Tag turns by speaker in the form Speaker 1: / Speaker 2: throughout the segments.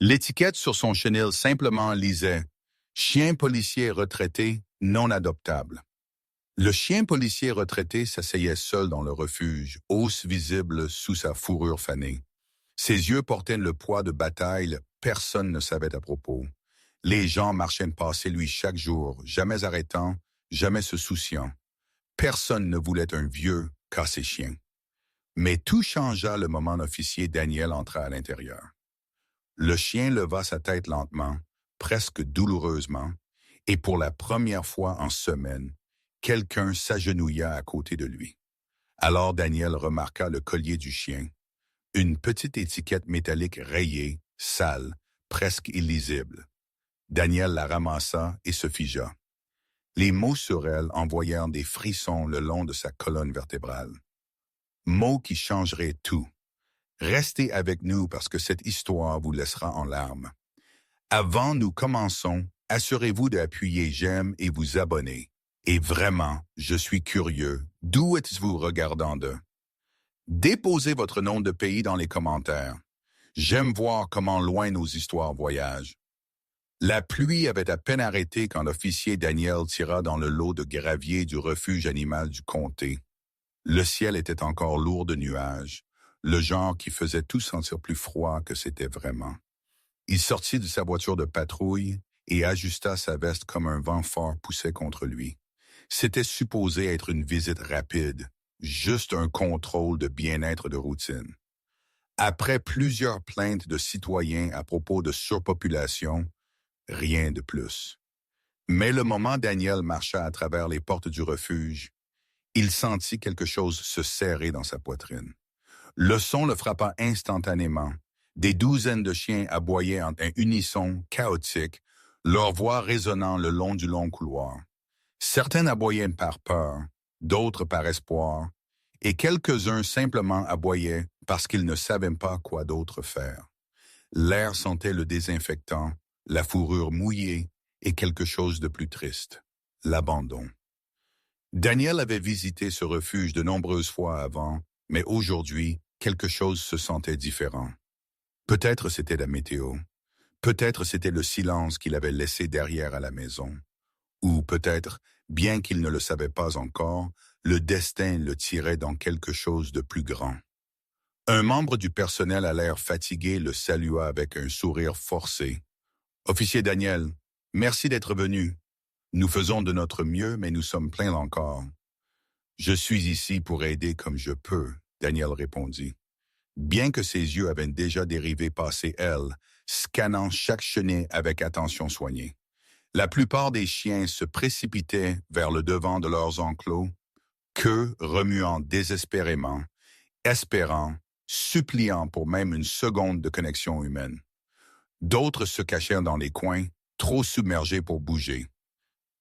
Speaker 1: L'étiquette sur son chenil simplement lisait « Chien policier retraité non adoptable ». Le chien policier retraité s'asseyait seul dans le refuge, os visible sous sa fourrure fanée. Ses yeux portaient le poids de bataille, personne ne savait à propos. Les gens marchaient passer lui chaque jour, jamais arrêtant, jamais se souciant. Personne ne voulait un vieux cassé-chien. Mais tout changea le moment l'officier Daniel entra à l'intérieur. Le chien leva sa tête lentement, presque douloureusement, et pour la première fois en semaines, quelqu'un s'agenouilla à côté de lui. Alors Daniel remarqua le collier du chien, une petite étiquette métallique rayée, sale, presque illisible. Daniel la ramassa et se figea. Les mots sur elle envoyèrent des frissons le long de sa colonne vertébrale. Mots qui changeraient tout. Restez avec nous parce que cette histoire vous laissera en larmes. Avant nous commençons, assurez-vous d'appuyer j'aime et vous abonner. Et vraiment, je suis curieux, d'où êtes-vous regardant de? Déposez votre nom de pays dans les commentaires. J'aime voir comment loin nos histoires voyagent. La pluie avait à peine arrêté quand l'officier Daniel tira dans le lot de gravier du refuge animal du comté. Le ciel était encore lourd de nuages, le genre qui faisait tout sentir plus froid que c'était vraiment. Il sortit de sa voiture de patrouille et ajusta sa veste comme un vent fort poussait contre lui. C'était supposé être une visite rapide, juste un contrôle de bien-être de routine. Après plusieurs plaintes de citoyens à propos de surpopulation, rien de plus. Mais le moment Daniel marcha à travers les portes du refuge, il sentit quelque chose se serrer dans sa poitrine. Le son le frappa instantanément. Des douzaines de chiens aboyaient en un unisson chaotique, leur voix résonnant le long du long couloir. Certains aboyaient par peur, d'autres par espoir, et quelques-uns simplement aboyaient parce qu'ils ne savaient pas quoi d'autre faire. L'air sentait le désinfectant, la fourrure mouillée et quelque chose de plus triste, l'abandon. Daniel avait visité ce refuge de nombreuses fois avant, mais aujourd'hui, quelque chose se sentait différent. Peut-être c'était la météo, peut-être c'était le silence qu'il avait laissé derrière à la maison, ou peut-être, bien qu'il ne le savait pas encore, le destin le tirait dans quelque chose de plus grand. Un membre du personnel à l'air fatigué le salua avec un sourire forcé. « Officier Daniel, merci d'être venu. Nous faisons de notre mieux, mais nous sommes pleins encore. »« Je suis ici pour aider comme je peux, » Daniel répondit. Bien que ses yeux avaient déjà dérivé passer elle, scannant chaque chenille avec attention soignée. La plupart des chiens se précipitaient vers le devant de leurs enclos, queue remuant désespérément, espérant, suppliant pour même une seconde de connexion humaine. D'autres se cachèrent dans les coins, trop submergés pour bouger.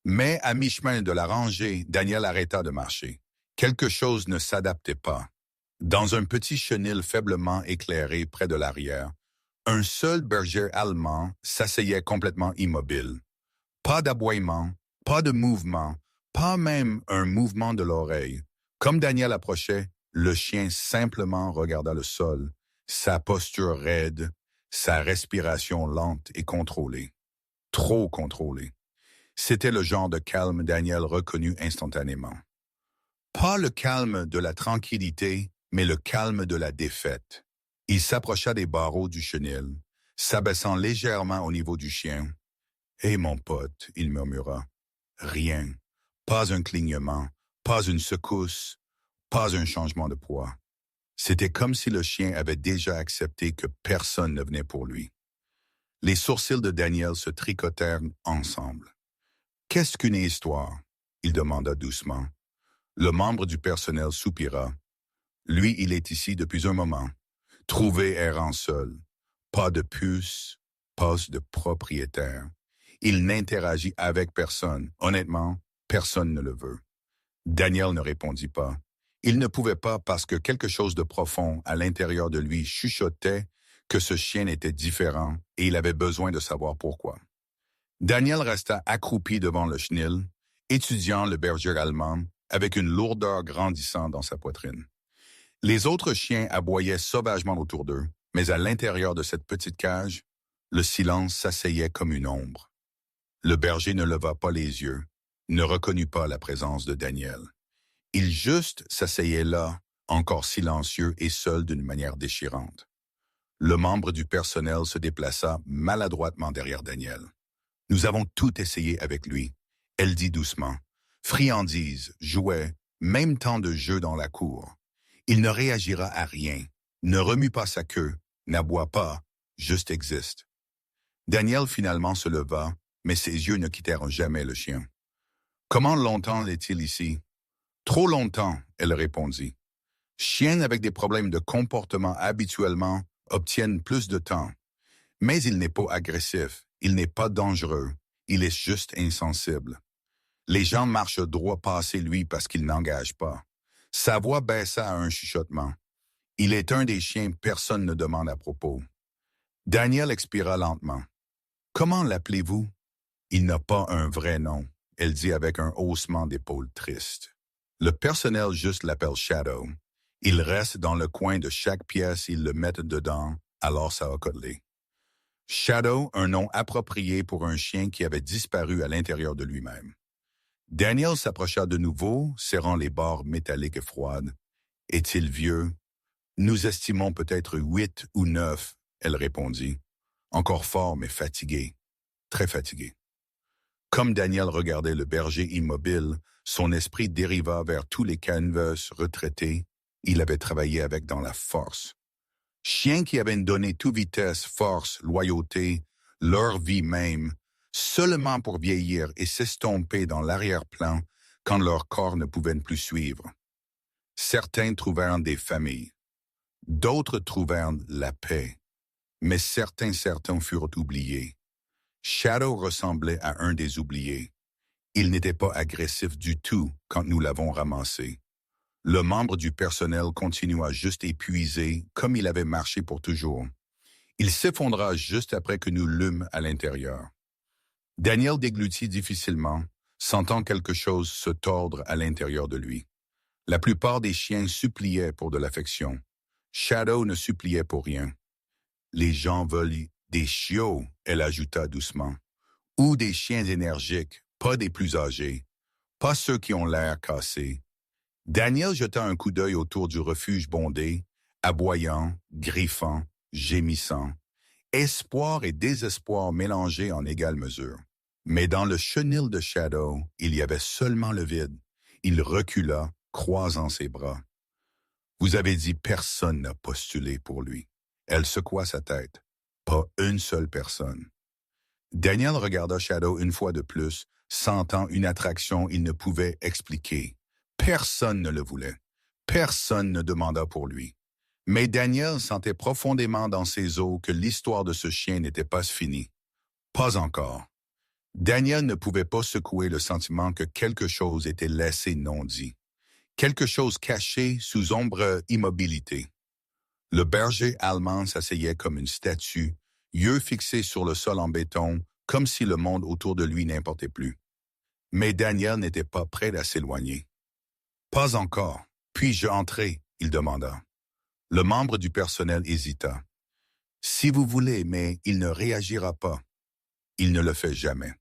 Speaker 1: Mais à mi-chemin de la rangée, Daniel arrêta de marcher. Quelque chose ne s'adaptait pas. Dans un petit chenil faiblement éclairé près de l'arrière, un seul berger allemand s'asseyait complètement immobile. Pas d'aboiement, pas de mouvement, pas même un mouvement de l'oreille. Comme Daniel approchait, le chien simplement regarda le sol, sa posture raide, sa respiration lente et contrôlée. Trop contrôlée. C'était le genre de calme Daniel reconnut instantanément. Pas le calme de la tranquillité, mais le calme de la défaite. Il s'approcha des barreaux du chenil, s'abaissant légèrement au niveau du chien. « Hé, mon pote, » il murmura. Rien. Pas un clignement, pas une secousse, pas un changement de poids. C'était comme si le chien avait déjà accepté que personne ne venait pour lui. Les sourcils de Daniel se tricotèrent ensemble. « Qu'est-ce qu'une histoire ?» il demanda doucement. Le membre du personnel soupira. Lui, il est ici depuis un moment. Trouvé errant seul. Pas de puce, pas de propriétaire. Il n'interagit avec personne. Honnêtement, personne ne le veut. Daniel ne répondit pas. Il ne pouvait pas parce que quelque chose de profond à l'intérieur de lui chuchotait que ce chien était différent et il avait besoin de savoir pourquoi. Daniel resta accroupi devant le chenil, étudiant le berger allemand avec une lourdeur grandissante dans sa poitrine. Les autres chiens aboyaient sauvagement autour d'eux, mais à l'intérieur de cette petite cage, Le silence s'asseyait comme une ombre. Le berger ne leva pas les yeux, ne reconnut pas la présence de Daniel. Il juste s'asseyait là, encore silencieux et seul d'une manière déchirante. Le membre du personnel se déplaça maladroitement derrière Daniel. « Nous avons tout essayé avec lui. » Elle dit doucement. « Friandises, jouets, même temps de jeu dans la cour. Il ne réagira à rien, ne remue pas sa queue, n'aboie pas, juste existe. » Daniel finalement se leva, mais ses yeux ne quittèrent jamais le chien. « Comment longtemps est-il ici? » « Trop longtemps, » elle répondit. « Chiens avec des problèmes de comportement habituellement obtiennent plus de temps. Mais il n'est pas agressif, il n'est pas dangereux, il est juste insensible. Les gens marchent droit passé lui parce qu'il n'engage pas. » Sa voix baissa à un chuchotement. « Il est un des chiens personne ne demande à propos. » Daniel expira lentement. « Comment l'appelez-vous? » « Il n'a pas un vrai nom, » elle dit avec un haussement d'épaules triste. Le personnel juste l'appelle Shadow. Il reste dans le coin de chaque pièce, ils le mettent dedans, alors ça a collé. Shadow, un nom approprié pour un chien qui avait disparu à l'intérieur de lui-même. Daniel s'approcha de nouveau, serrant les barres métalliques et froides. « Est-il vieux? »« Nous estimons peut-être 8 ou 9, » elle répondit. Encore fort, mais fatigué. Très fatigué. Comme Daniel regardait le berger immobile, son esprit dériva vers tous les canvas retraités. Il avait travaillé avec dans la force. Chiens qui avaient donné toute vitesse, force, loyauté, leur vie même, seulement pour vieillir et s'estomper dans l'arrière-plan quand leur corps ne pouvait plus suivre. Certains trouvèrent des familles. D'autres trouvèrent la paix. Mais certains furent oubliés. Shadow ressemblait à un des oubliés. Il n'était pas agressif du tout quand nous l'avons ramassé. Le membre du personnel continua juste épuisé, comme il avait marché pour toujours. Il s'effondra juste après que nous l'eûmes à l'intérieur. Daniel déglutit difficilement, sentant quelque chose se tordre à l'intérieur de lui. La plupart des chiens suppliaient pour de l'affection. Shadow ne suppliait pour rien. Les gens veulent des chiots, elle ajouta doucement. Ou des chiens énergiques, pas des plus âgés, pas ceux qui ont l'air cassés. Daniel jeta un coup d'œil autour du refuge bondé, aboyant, griffant, gémissant. Espoir et désespoir mélangés en égale mesure. Mais dans le chenil de Shadow, il y avait seulement le vide. Il recula, croisant ses bras. « Vous avez dit personne n'a postulé pour lui. » Elle secoua sa tête. Pas une seule personne. Daniel regarda Shadow une fois de plus, sentant une attraction il ne pouvait expliquer. Personne ne le voulait. Personne ne demanda pour lui. Mais Daniel sentait profondément dans ses os que l'histoire de ce chien n'était pas finie. Pas encore. Daniel ne pouvait pas secouer le sentiment que quelque chose était laissé non dit. Quelque chose caché sous ombre immobilité. Le berger allemand s'asseyait comme une statue, yeux fixés sur le sol en béton, comme si le monde autour de lui n'importait plus. Mais Daniel n'était pas prêt à s'éloigner. « Pas encore. Puis-je entrer ?» il demanda. Le membre du personnel hésita. « Si vous voulez, mais il ne réagira pas. » Il ne le fait jamais.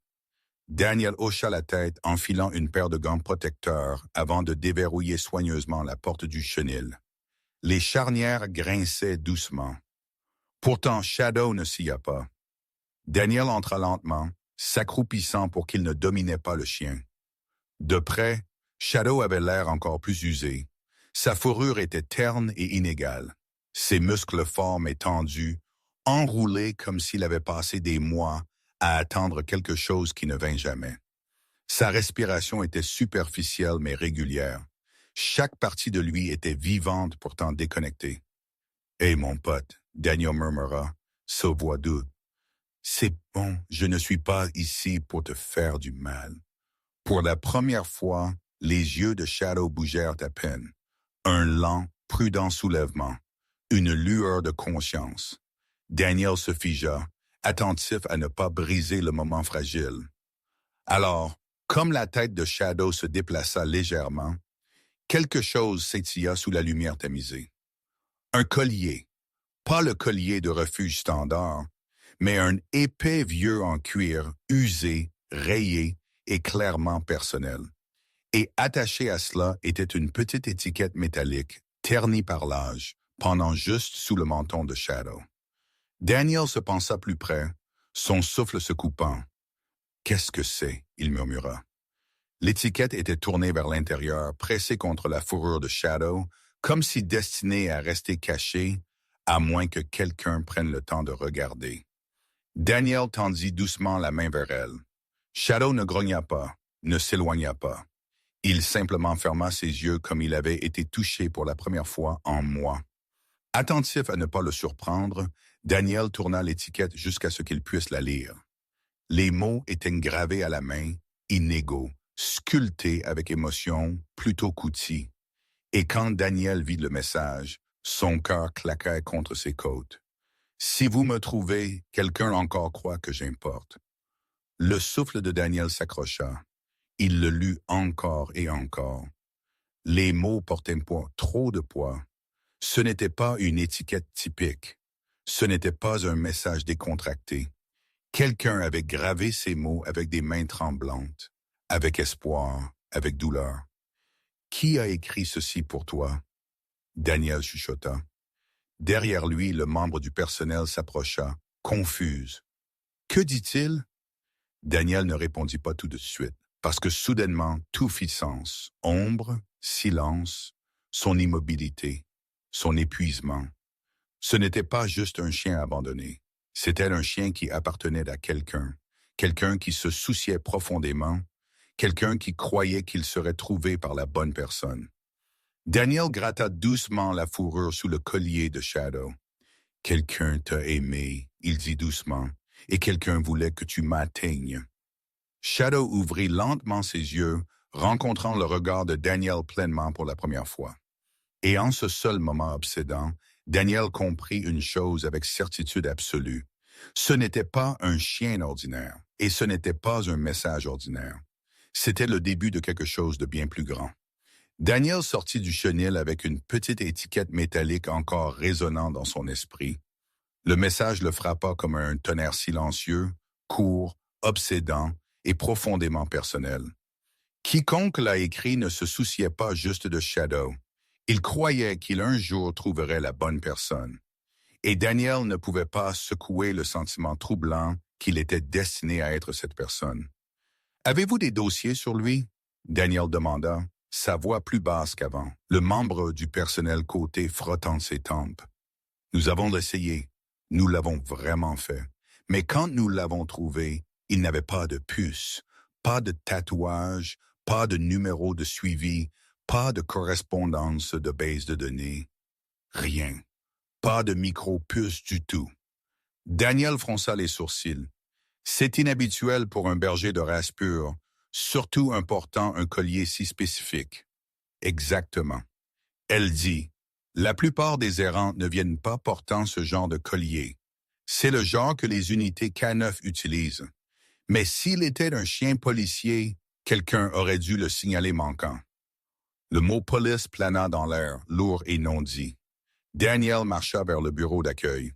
Speaker 1: Daniel hocha la tête, enfilant une paire de gants protecteurs avant de déverrouiller soigneusement la porte du chenil. Les charnières grinçaient doucement. Pourtant, Shadow ne scia pas. Daniel entra lentement, s'accroupissant pour qu'il ne dominait pas le chien. De près, Shadow avait l'air encore plus usé. Sa fourrure était terne et inégale. Ses muscles forts et tendus, enroulés comme s'il avait passé des mois à attendre quelque chose qui ne vint jamais. Sa respiration était superficielle mais régulière. Chaque partie de lui était vivante pourtant déconnectée. « Hé, mon pote, » Daniel murmura, sa voix douce. « C'est bon, je ne suis pas ici pour te faire du mal. » Pour la première fois, les yeux de Shadow bougèrent à peine. Un lent, prudent soulèvement. Une lueur de conscience. Daniel se figea, attentif à ne pas briser le moment fragile. Alors, comme la tête de Shadow se déplaça légèrement, quelque chose s'étilla sous la lumière tamisée. Un collier. Pas le collier de refuge standard, mais un épais vieux en cuir, usé, rayé et clairement personnel. Et attaché à cela était une petite étiquette métallique, ternie par l'âge, pendant juste sous le menton de Shadow. Daniel se pensa plus près, son souffle se coupant. « Qu'est-ce que c'est » il murmura. L'étiquette était tournée vers l'intérieur, pressée contre la fourrure de Shadow, comme si destinée à rester cachée, à moins que quelqu'un prenne le temps de regarder. Daniel tendit doucement la main vers elle. Shadow ne grogna pas, ne s'éloigna pas. Il simplement ferma ses yeux comme il avait été touché pour la première fois en mois. Attentif à ne pas le surprendre, Daniel tourna l'étiquette jusqu'à ce qu'il puisse la lire. Les mots étaient gravés à la main, inégaux, sculptés avec émotion, plutôt qu'outil. Et quand Daniel vit le message, son cœur claqua contre ses côtes. « Si vous me trouvez, quelqu'un encore croit que j'importe. » Le souffle de Daniel s'accrocha. Il le lut encore et encore. Les mots portaient trop de poids. Ce n'était pas une étiquette typique. Ce n'était pas un message décontracté. Quelqu'un avait gravé ces mots avec des mains tremblantes, avec espoir, avec douleur. « Qui a écrit ceci pour toi ?» Daniel chuchota. Derrière lui, le membre du personnel s'approcha, confuse. « Que dit-il » Daniel ne répondit pas tout de suite, parce que soudainement, tout fit sens. Ombre, silence, son immobilité, son épuisement. Ce n'était pas juste un chien abandonné. C'était un chien qui appartenait à quelqu'un, quelqu'un qui se souciait profondément, quelqu'un qui croyait qu'il serait trouvé par la bonne personne. Daniel gratta doucement la fourrure sous le collier de Shadow. « Quelqu'un t'a aimé, » il dit doucement, « et quelqu'un voulait que tu m'atteignes. » Shadow ouvrit lentement ses yeux, rencontrant le regard de Daniel pleinement pour la première fois. Et en ce seul moment obsédant, Daniel comprit une chose avec certitude absolue. Ce n'était pas un chien ordinaire, et ce n'était pas un message ordinaire. C'était le début de quelque chose de bien plus grand. Daniel sortit du chenil avec une petite étiquette métallique encore résonnant dans son esprit. Le message le frappa comme un tonnerre silencieux, court, obsédant et profondément personnel. Quiconque l'a écrit ne se souciait pas juste de Shadow. Il croyait qu'il un jour trouverait la bonne personne. Et Daniel ne pouvait pas secouer le sentiment troublant qu'il était destiné à être cette personne. « Avez-vous des dossiers sur lui ?» Daniel demanda, sa voix plus basse qu'avant, le membre du personnel côté frottant ses tempes. « Nous avons essayé. Nous l'avons vraiment fait. Mais quand nous l'avons trouvé, il n'avait pas de puce, pas de tatouage, pas de numéro de suivi, pas de correspondance de base de données. Rien. Pas de micro-puce du tout. » Daniel fronça les sourcils. C'est inhabituel pour un berger de race pure, surtout en portant un collier si spécifique. Exactement. Elle dit, la plupart des errants ne viennent pas portant ce genre de collier. C'est le genre que les unités K9 utilisent. Mais s'il était un chien policier, quelqu'un aurait dû le signaler manquant. Le mot police plana dans l'air, lourd et non dit. Daniel marcha vers le bureau d'accueil.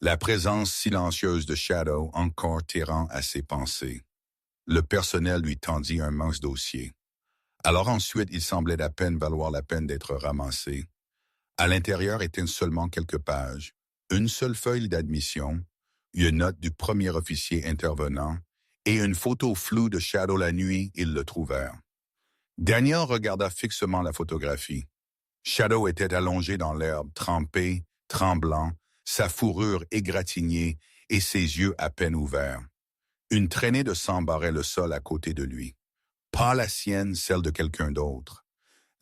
Speaker 1: La présence silencieuse de Shadow encore tirant à ses pensées. Le personnel lui tendit un mince dossier. Alors ensuite, il semblait à peine valoir la peine d'être ramassé. À l'intérieur étaient seulement quelques pages, une seule feuille d'admission, une note du premier officier intervenant et une photo floue de Shadow la nuit, ils le trouvèrent. Daniel regarda fixement la photographie. Shadow était allongé dans l'herbe, trempé, tremblant, sa fourrure égratignée et ses yeux à peine ouverts. Une traînée de sang barrait le sol à côté de lui. Pas la sienne, celle de quelqu'un d'autre.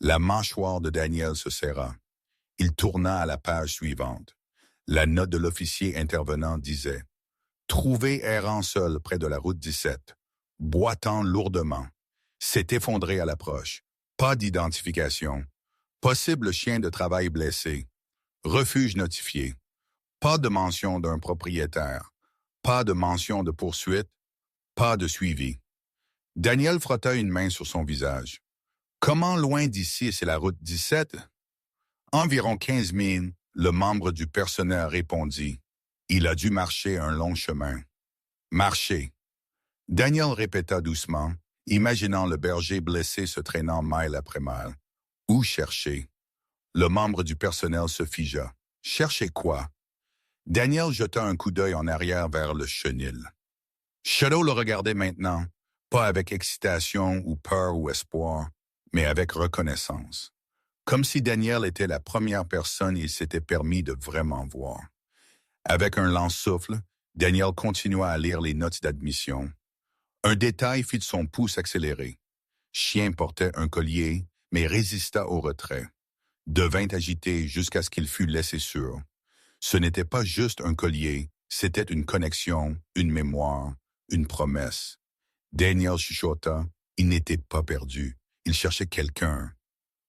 Speaker 1: La mâchoire de Daniel se serra. Il tourna à la page suivante. La note de l'officier intervenant disait « Trouvé errant seul près de la route 17, boitant lourdement, s'est effondré à l'approche. Pas d'identification. Possible chien de travail blessé. Refuge notifié. Pas de mention d'un propriétaire. Pas de mention de poursuite. Pas de suivi. » Daniel frotta une main sur son visage. « Comment loin d'ici c'est la route 17 ?» « Environ 15 000, le membre du personnel répondit. « Il a dû marcher un long chemin. Marcher. Daniel répéta doucement, imaginant le berger blessé se traînant mile après mile. Où chercher? Le membre du personnel se figea. Chercher quoi? Daniel jeta un coup d'œil en arrière vers le chenil. Shadow le regardait maintenant, pas avec excitation ou peur ou espoir, mais avec reconnaissance. Comme si Daniel était la première personne il s'était permis de vraiment voir. Avec un lent souffle, Daniel continua à lire les notes d'admission. Un détail fit de son pouce accélérer. Chien portait un collier, mais résista au retrait. Devint agité jusqu'à ce qu'il fût laissé sûr. Ce n'était pas juste un collier, c'était une connexion, une mémoire, une promesse. Daniel chuchota, il n'était pas perdu, il cherchait quelqu'un.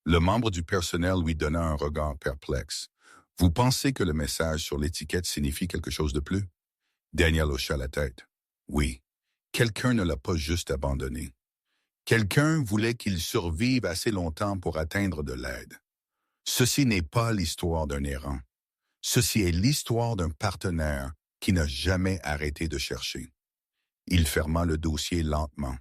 Speaker 1: Le membre du personnel lui donna un regard perplexe. Vous pensez que le message sur l'étiquette signifie quelque chose de plus? Daniel hocha la tête. Oui, quelqu'un ne l'a pas juste abandonné. Quelqu'un voulait qu'il survive assez longtemps pour atteindre de l'aide. Ceci n'est pas l'histoire d'un errant. Ceci est l'histoire d'un partenaire qui n'a jamais arrêté de chercher. Il ferma le dossier lentement.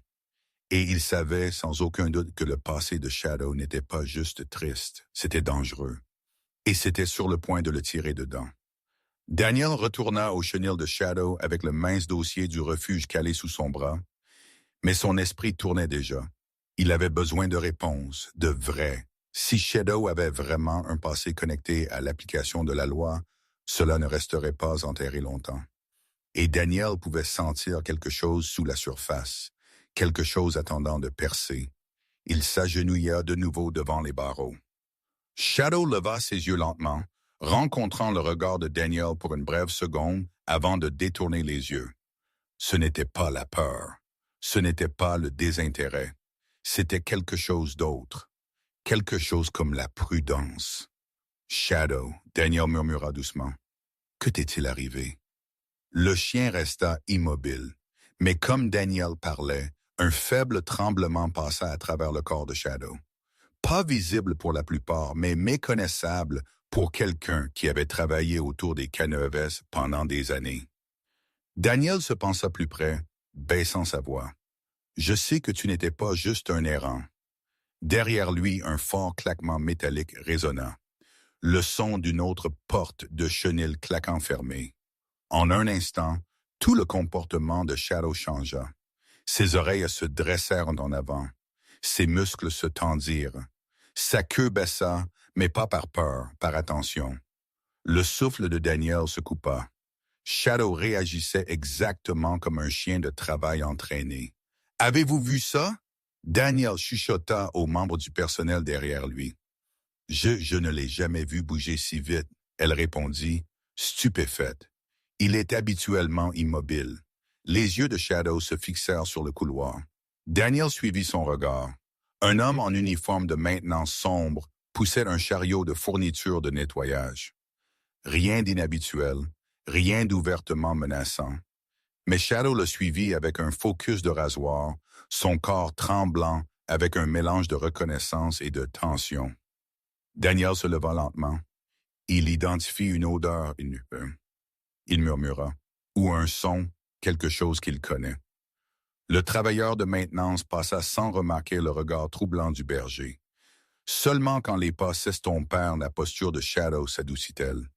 Speaker 1: Et il savait sans aucun doute que le passé de Shadow n'était pas juste triste, c'était dangereux. Et c'était sur le point de le tirer dedans. Daniel retourna au chenil de Shadow avec le mince dossier du refuge calé sous son bras, mais son esprit tournait déjà. Il avait besoin de réponses, de vraies. Si Shadow avait vraiment un passé connecté à l'application de la loi, cela ne resterait pas enterré longtemps. Et Daniel pouvait sentir quelque chose sous la surface, quelque chose attendant de percer. Il s'agenouilla de nouveau devant les barreaux. Shadow leva ses yeux lentement, rencontrant le regard de Daniel pour une brève seconde avant de détourner les yeux. Ce n'était pas la peur, ce n'était pas le désintérêt, c'était quelque chose d'autre, quelque chose comme la prudence. Shadow, Daniel murmura doucement. Que t'est-il arrivé? Le chien resta immobile, mais comme Daniel parlait, un faible tremblement passa à travers le corps de Shadow. Pas visible pour la plupart, mais méconnaissable pour quelqu'un qui avait travaillé autour des Canneves pendant des années. Daniel se pensa plus près, baissant sa voix. « Je sais que tu n'étais pas juste un errant. » Derrière lui, un fort claquement métallique résonna. Le son d'une autre porte de chenil claquant fermée. En un instant, tout le comportement de Shadow changea. Ses oreilles se dressèrent en avant. Ses muscles se tendirent. Sa queue baissa, mais pas par peur, par attention. Le souffle de Daniel se coupa. Shadow réagissait exactement comme un chien de travail entraîné. « Avez-vous vu ça? » Daniel chuchota aux membres du personnel derrière lui. « Je ne l'ai jamais vu bouger si vite, » elle répondit, stupéfaite. Il est habituellement immobile. Les yeux de Shadow se fixèrent sur le couloir. Daniel suivit son regard. Un homme en uniforme de maintenance sombre poussait un chariot de fournitures de nettoyage. Rien d'inhabituel, rien d'ouvertement menaçant. Mais Shadow le suivit avec un focus de rasoir, son corps tremblant avec un mélange de reconnaissance et de tension. Daniel se leva lentement. Il identifie une odeur, il murmura, ou un son, quelque chose qu'il connaît. Le travailleur de maintenance passa sans remarquer le regard troublant du berger. Seulement quand les pas s'estompèrent, la posture de Shadow s'adoucit-elle.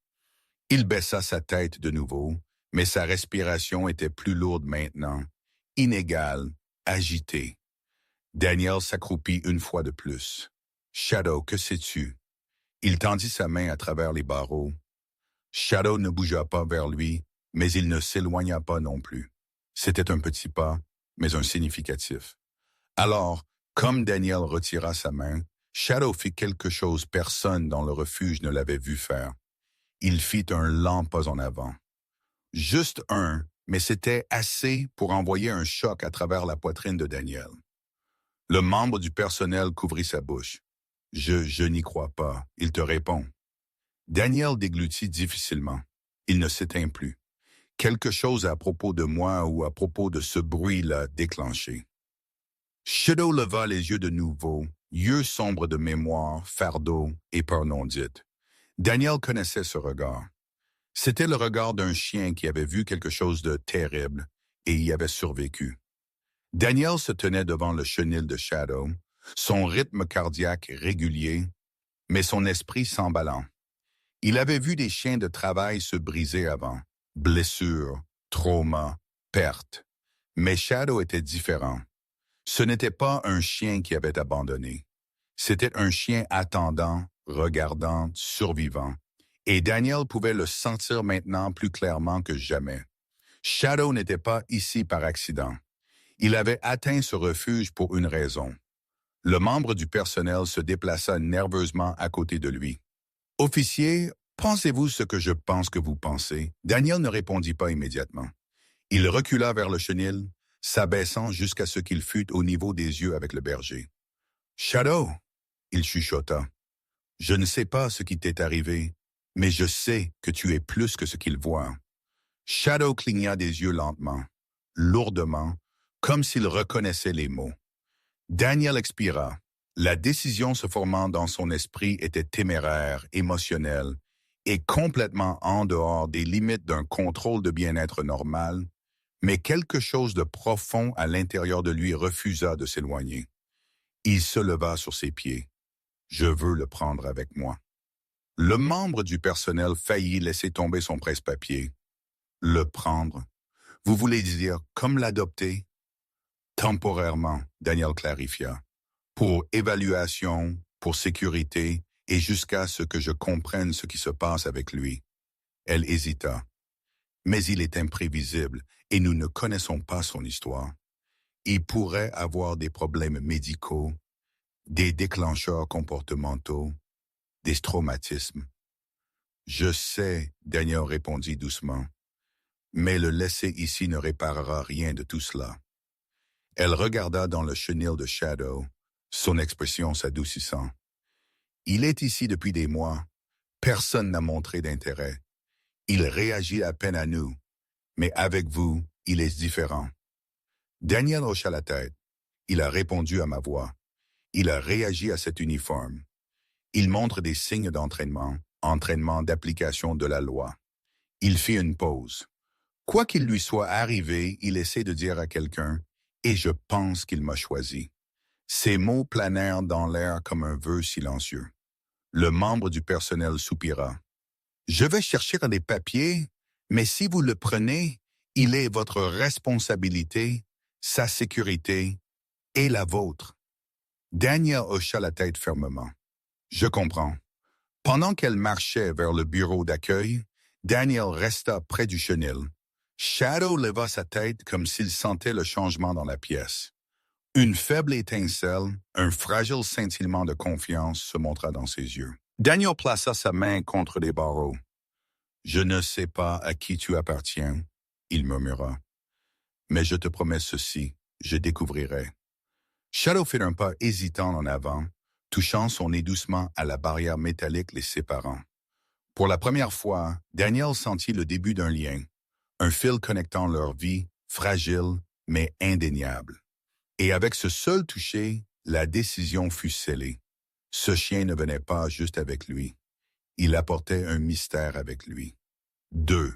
Speaker 1: Il baissa sa tête de nouveau, mais sa respiration était plus lourde maintenant, inégale, agitée. Daniel s'accroupit une fois de plus. « Shadow, que sais-tu? » Il tendit sa main à travers les barreaux. Shadow ne bougea pas vers lui, mais il ne s'éloigna pas non plus. C'était un petit pas, mais un significatif. Alors, comme Daniel retira sa main, Shadow fit quelque chose personne dans le refuge ne l'avait vu faire. Il fit un lent pas en avant. Juste un, mais c'était assez pour envoyer un choc à travers la poitrine de Daniel. Le membre du personnel couvrit sa bouche. « Je n'y crois pas. » Il te répond. Daniel déglutit difficilement. Il ne s'éteint plus. Quelque chose à propos de moi ou à propos de ce bruit l'a déclenché. Shadow leva les yeux de nouveau, yeux sombres de mémoire, fardeau et peur non dite. Daniel connaissait ce regard. C'était le regard d'un chien qui avait vu quelque chose de terrible et y avait survécu. Daniel se tenait devant le chenil de Shadow, son rythme cardiaque régulier, mais son esprit s'emballant. Il avait vu des chiens de travail se briser avant, blessures, traumas, pertes. Mais Shadow était différent. Ce n'était pas un chien qui avait abandonné. C'était un chien attendant, regardant, survivant. Et Daniel pouvait le sentir maintenant plus clairement que jamais. Shadow n'était pas ici par accident. Il avait atteint ce refuge pour une raison. Le membre du personnel se déplaça nerveusement à côté de lui. « Officier, pensez-vous ce que je pense que vous pensez? » Daniel ne répondit pas immédiatement. Il recula vers le chenil, s'abaissant jusqu'à ce qu'il fût au niveau des yeux avec le berger. « Shadow, » il chuchota, « je ne sais pas ce qui t'est arrivé, mais je sais que tu es plus que ce qu'il voit. » Shadow cligna des yeux lentement, lourdement, comme s'il reconnaissait les mots. Daniel expira. La décision se formant dans son esprit était téméraire, émotionnelle, et complètement en dehors des limites d'un contrôle de bien-être normal, mais quelque chose de profond à l'intérieur de lui refusa de s'éloigner. Il se leva sur ses pieds. « Je veux le prendre avec moi. » Le membre du personnel faillit laisser tomber son presse-papier. « Le prendre. Vous voulez dire comme l'adopter? » Temporairement, Daniel clarifia. Pour évaluation, pour sécurité, et jusqu'à ce que je comprenne ce qui se passe avec lui. Elle hésita. Mais il est imprévisible et nous ne connaissons pas son histoire. Il pourrait avoir des problèmes médicaux, des déclencheurs comportementaux, des traumatismes. Je sais, Daniel répondit doucement, mais le laisser ici ne réparera rien de tout cela. Elle regarda dans le chenil de Shadow, son expression s'adoucissant. Il est ici depuis des mois. Personne n'a montré d'intérêt. Il réagit à peine à nous, mais avec vous, il est différent. Daniel hocha la tête. Il a répondu à ma voix. Il a réagi à cet uniforme. Il montre des signes d'entraînement, entraînement d'application de la loi. Il fit une pause. Quoi qu'il lui soit arrivé, il essaie de dire à quelqu'un « Et je pense qu'il m'a choisi ». Ces mots planèrent dans l'air comme un vœu silencieux. Le membre du personnel soupira. « Je vais chercher dans des papiers, mais si vous le prenez, il est votre responsabilité, sa sécurité et la vôtre. » Daniel hocha la tête fermement. « Je comprends. » Pendant qu'elle marchait vers le bureau d'accueil, Daniel resta près du chenil. Shadow leva sa tête comme s'il sentait le changement dans la pièce. Une faible étincelle, un fragile scintillement de confiance se montra dans ses yeux. Daniel plaça sa main contre les barreaux. « Je ne sais pas à qui tu appartiens, » il murmura. « Mais je te promets ceci, je découvrirai. » Shadow fit un pas hésitant en avant, touchant son nez doucement à la barrière métallique les séparant. Pour la première fois, Daniel sentit le début d'un lien, un fil connectant leur vie, fragile mais indéniable. Et avec ce seul toucher, la décision fut scellée. Ce chien ne venait pas juste avec lui. Il apportait un mystère avec lui. 2.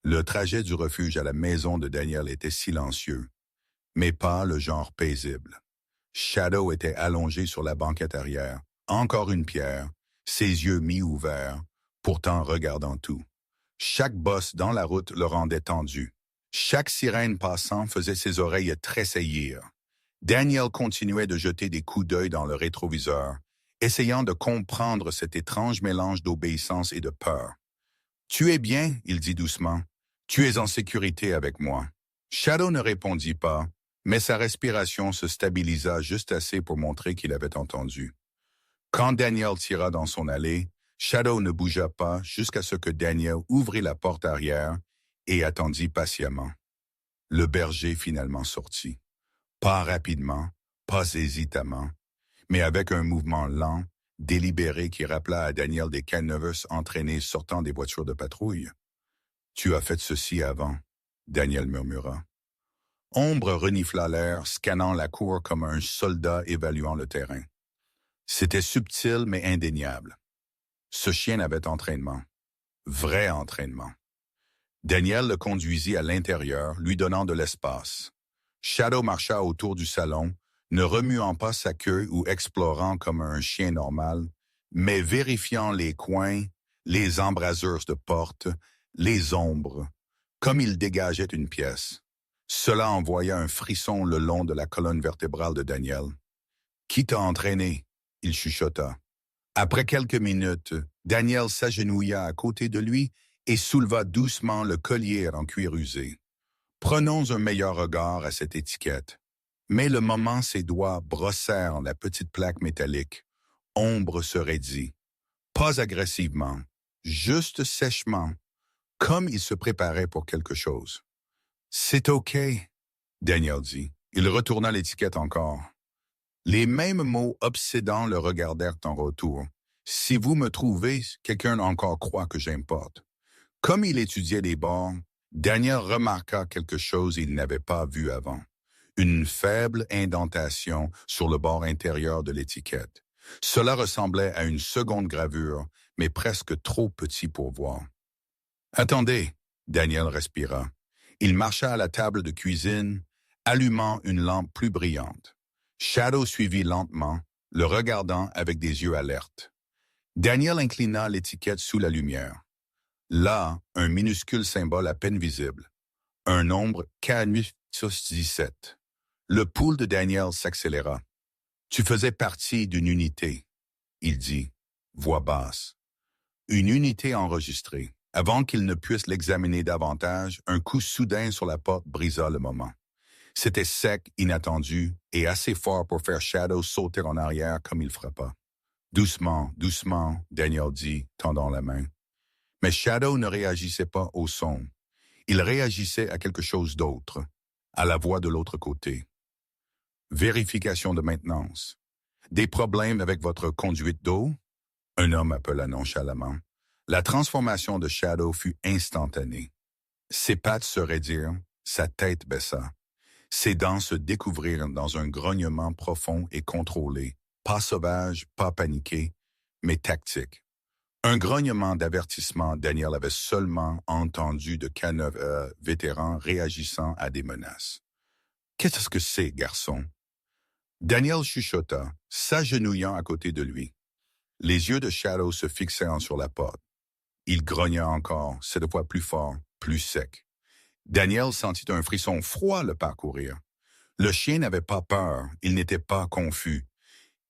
Speaker 1: Le trajet du refuge à la maison de Daniel était silencieux, mais pas le genre paisible. Shadow était allongé sur la banquette arrière, encore une pierre, ses yeux mi-ouverts, pourtant regardant tout. Chaque bosse dans la route le rendait tendu. Chaque sirène passant faisait ses oreilles tressaillir. Daniel continuait de jeter des coups d'œil dans le rétroviseur, essayant de comprendre cet étrange mélange d'obéissance et de peur. « Tu es bien, » il dit doucement. « Tu es en sécurité avec moi. » Shadow ne répondit pas, mais sa respiration se stabilisa juste assez pour montrer qu'il avait entendu. Quand Daniel tira dans son allée, Shadow ne bougea pas jusqu'à ce que Daniel ouvrit la porte arrière et attendit patiemment. Le berger finalement sortit. Pas rapidement, pas hésitamment, mais avec un mouvement lent, délibéré qui rappela à Daniel des canevas entraînés sortant des voitures de patrouille. « Tu as fait ceci avant, » Daniel murmura. Ombre renifla l'air, scannant la cour comme un soldat évaluant le terrain. C'était subtil mais indéniable. Ce chien avait entraînement. Vrai entraînement. Daniel le conduisit à l'intérieur, lui donnant de l'espace. Shadow marcha autour du salon, ne remuant pas sa queue ou explorant comme un chien normal, mais vérifiant les coins, les embrasures de porte, les ombres, comme il dégageait une pièce. Cela envoya un frisson le long de la colonne vertébrale de Daniel. « Qui t'a entraîné ?» il chuchota. Après quelques minutes, Daniel s'agenouilla à côté de lui et souleva doucement le collier en cuir usé. Prenons un meilleur regard à cette étiquette. Mais le moment ses doigts brossèrent la petite plaque métallique, ombre se raidit. Pas agressivement, juste sèchement, comme il se préparait pour quelque chose. « C'est OK, » Daniel dit. Il retourna l'étiquette encore. Les mêmes mots obsédants le regardèrent en retour. « Si vous me trouvez, quelqu'un encore croit que j'importe. » Comme il étudiait les bords, Daniel remarqua quelque chose qu'il n'avait pas vu avant. Une faible indentation sur le bord intérieur de l'étiquette. Cela ressemblait à une seconde gravure, mais presque trop petit pour voir. « Attendez !» Daniel respira. Il marcha à la table de cuisine, allumant une lampe plus brillante. Shadow suivit lentement, le regardant avec des yeux alertes. Daniel inclina l'étiquette sous la lumière. Là, un minuscule symbole à peine visible. Un nombre K817. Le pouls de Daniel s'accéléra. « Tu faisais partie d'une unité, » il dit, voix basse. Une unité enregistrée. Avant qu'il ne puisse l'examiner davantage, un coup soudain sur la porte brisa le moment. C'était sec, inattendu, et assez fort pour faire Shadow sauter en arrière comme il frappa. « Doucement, doucement, » Daniel dit, tendant la main. Mais Shadow ne réagissait pas au son. Il réagissait à quelque chose d'autre, à la voix de l'autre côté. Vérification de maintenance. Des problèmes avec votre conduite d'eau? Un homme appela nonchalamment. La transformation de Shadow fut instantanée. Ses pattes se raidirent, sa tête baissa. Ses dents se découvrirent dans un grognement profond et contrôlé, pas sauvage, pas paniqué, mais tactique. Un grognement d'avertissement, Daniel avait seulement entendu de K9 vétérans réagissant à des menaces. « Qu'est-ce que c'est, garçon? » Daniel chuchota, s'agenouillant à côté de lui. Les yeux de Shadow se fixèrent sur la porte. Il grogna encore, cette fois plus fort, plus sec. Daniel sentit un frisson froid le parcourir. Le chien n'avait pas peur, il n'était pas confus.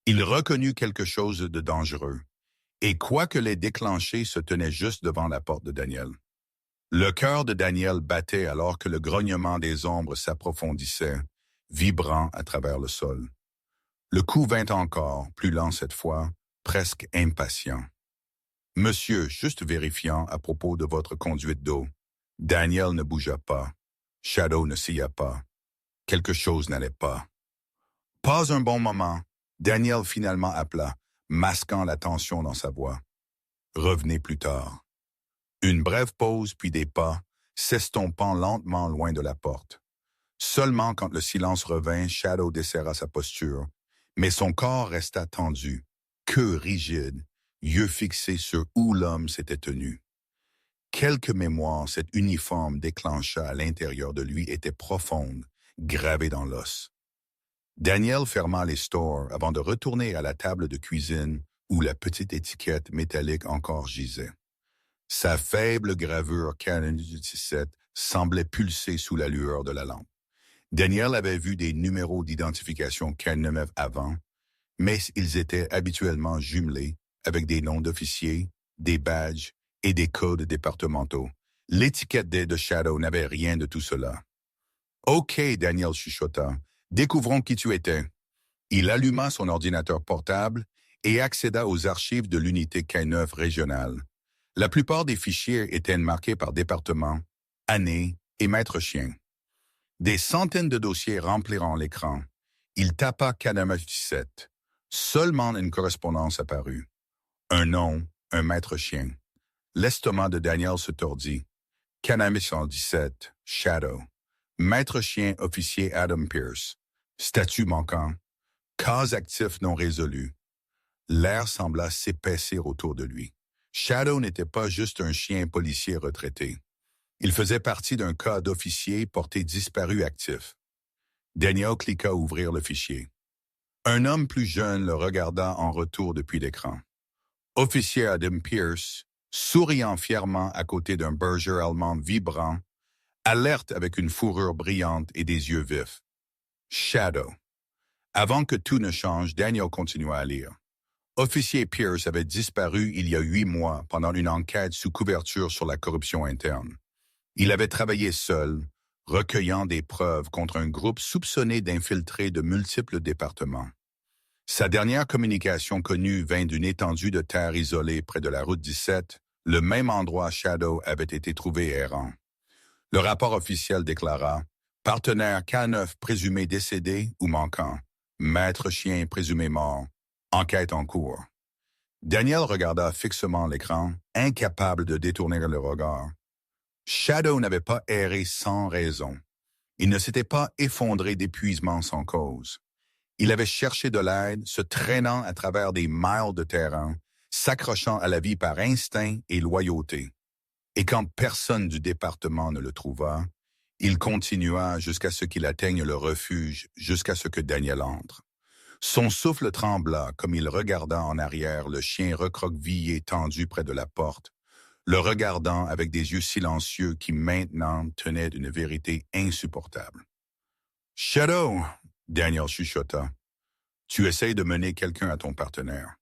Speaker 1: Il reconnut quelque chose de dangereux. Et quoique les déclenchés se tenaient juste devant la porte de Daniel. Le cœur de Daniel battait alors que le grognement des ombres s'approfondissait, vibrant à travers le sol. Le coup vint encore, plus lent cette fois, presque impatient. « Monsieur, juste vérifiant à propos de votre conduite d'eau. » Daniel ne bougea pas. Shadow ne sia pas. Quelque chose n'allait pas. Pas un bon moment. Daniel finalement appela, masquant la tension dans sa voix. « Revenez plus tard. » Une brève pause puis des pas, s'estompant lentement loin de la porte. Seulement quand le silence revint, Shadow desserra sa posture, mais son corps resta tendu, queue rigide, yeux fixés sur où l'homme s'était tenu. Quelque mémoire cet uniforme déclencha à l'intérieur de lui était profonde, gravée dans l'os. Daniel ferma les stores avant de retourner à la table de cuisine où la petite étiquette métallique encore gisait. Sa faible gravure K17 semblait pulser sous la lueur de la lampe. Daniel avait vu des numéros d'identification K9 avant, mais ils étaient habituellement jumelés avec des noms d'officiers, des badges et des codes départementaux. L'étiquette de Shadow n'avait rien de tout cela. « OK, Daniel chuchota. Découvrons qui tu étais. » Il alluma son ordinateur portable et accéda aux archives de l'unité K9 régionale. La plupart des fichiers étaient marqués par département, année et maître chien. Des centaines de dossiers rempliront l'écran. Il tapa K917. Seulement une correspondance apparut. Un nom, un maître chien. L'estomac de Daniel se tordit. K917, Shadow. Maître chien officier Adam Pierce. Statut manquant. Cas actif non résolu. L'air sembla s'épaissir autour de lui. Shadow n'était pas juste un chien policier retraité. Il faisait partie d'un cas d'officier porté disparu actif. Daniel cliqua ouvrir le fichier. Un homme plus jeune le regarda en retour depuis l'écran. Officier Adam Pierce, souriant fièrement à côté d'un berger allemand vibrant, alerte avec une fourrure brillante et des yeux vifs. Shadow. Avant que tout ne change, Daniel continua à lire. Officier Pierce avait disparu il y a 8 mois pendant une enquête sous couverture sur la corruption interne. Il avait travaillé seul, recueillant des preuves contre un groupe soupçonné d'infiltrer de multiples départements. Sa dernière communication connue vint d'une étendue de terre isolée près de la route 17, le même endroit Shadow avait été trouvé errant. Le rapport officiel déclara « Partenaire K9 présumé décédé ou manquant. Maître chien présumé mort. Enquête en cours. » Daniel regarda fixement l'écran, incapable de détourner le regard. Shadow n'avait pas erré sans raison. Il ne s'était pas effondré d'épuisement sans cause. Il avait cherché de l'aide, se traînant à travers des miles de terrain, s'accrochant à la vie par instinct et loyauté. Et quand personne du département ne le trouva, il continua jusqu'à ce qu'il atteigne le refuge, jusqu'à ce que Daniel entre. Son souffle trembla comme il regarda en arrière le chien recroquevillé tendu près de la porte, le regardant avec des yeux silencieux qui maintenant tenaient une vérité insupportable. « Shadow !» Daniel chuchota. « Tu essayes de mener quelqu'un à ton partenaire. »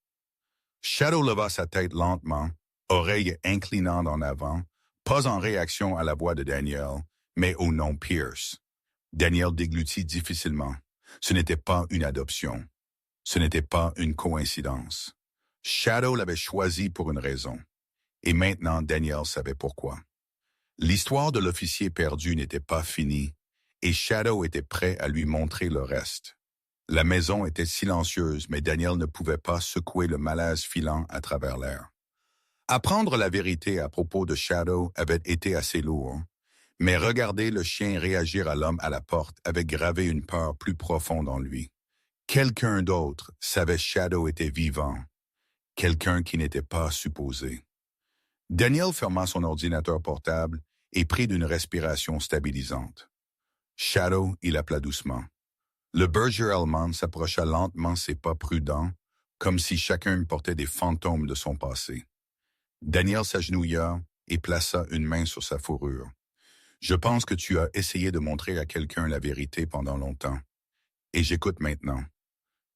Speaker 1: Shadow leva sa tête lentement, oreille inclinant en avant, pas en réaction à la voix de Daniel, mais au nom Pierce. Daniel déglutit difficilement. Ce n'était pas une adoption. Ce n'était pas une coïncidence. Shadow l'avait choisi pour une raison. Et maintenant, Daniel savait pourquoi. L'histoire de l'officier perdu n'était pas finie, et Shadow était prêt à lui montrer le reste. La maison était silencieuse, mais Daniel ne pouvait pas secouer le malaise filant à travers l'air. Apprendre la vérité à propos de Shadow avait été assez lourd, mais regarder le chien réagir à l'homme à la porte avait gravé une peur plus profonde en lui. Quelqu'un d'autre savait Shadow était vivant, quelqu'un qui n'était pas supposé. Daniel ferma son ordinateur portable et prit d'une respiration stabilisante. Shadow, il appela doucement. Le berger allemand s'approcha lentement, ses pas prudents, comme si chacun portait des fantômes de son passé. Daniel s'agenouilla et plaça une main sur sa fourrure. « Je pense que tu as essayé de montrer à quelqu'un la vérité pendant longtemps. Et j'écoute maintenant. »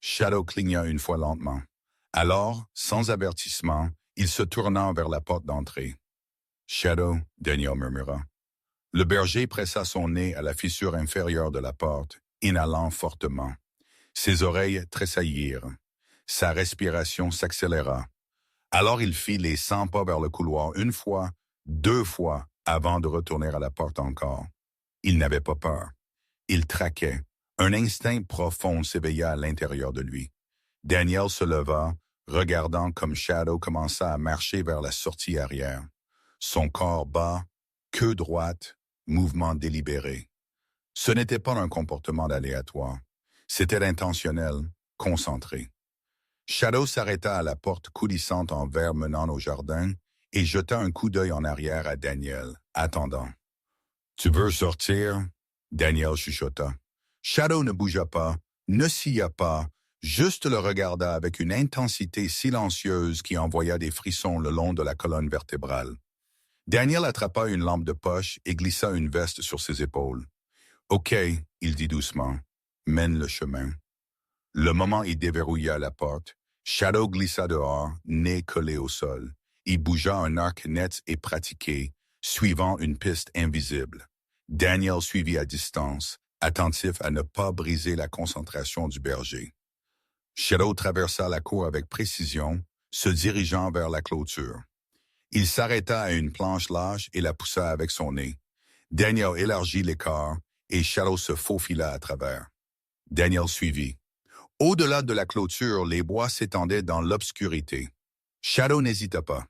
Speaker 1: Shadow cligna une fois lentement. Alors, sans avertissement, il se tourna vers la porte d'entrée. « Shadow, » Daniel murmura. Le berger pressa son nez à la fissure inférieure de la porte, inhalant fortement. Ses oreilles tressaillirent. Sa respiration s'accéléra. Alors il fit les 100 pas vers le couloir une fois, 2 fois, avant de retourner à la porte encore. Il n'avait pas peur. Il traquait. Un instinct profond s'éveilla à l'intérieur de lui. Daniel se leva, regardant comme Shadow commença à marcher vers la sortie arrière. Son corps bas, queue droite, mouvement délibéré. Ce n'était pas un comportement aléatoire. C'était intentionnel, concentré. Shadow s'arrêta à la porte coulissante en verre menant au jardin et jeta un coup d'œil en arrière à Daniel, attendant. « Tu veux sortir? » Daniel chuchota. Shadow ne bougea pas, ne scia pas, juste le regarda avec une intensité silencieuse qui envoya des frissons le long de la colonne vertébrale. Daniel attrapa une lampe de poche et glissa une veste sur ses épaules. « OK, » il dit doucement, « mène le chemin. » Le moment il déverrouilla la porte, Shadow glissa dehors, nez collé au sol. Il bougea un arc net et pratiqué, suivant une piste invisible. Daniel suivit à distance, attentif à ne pas briser la concentration du berger. Shadow traversa la cour avec précision, se dirigeant vers la clôture. Il s'arrêta à une planche lâche et la poussa avec son nez. Daniel élargit l'écart et Shadow se faufila à travers. Daniel suivit. Au-delà de la clôture, les bois s'étendaient dans l'obscurité. Shadow n'hésita pas.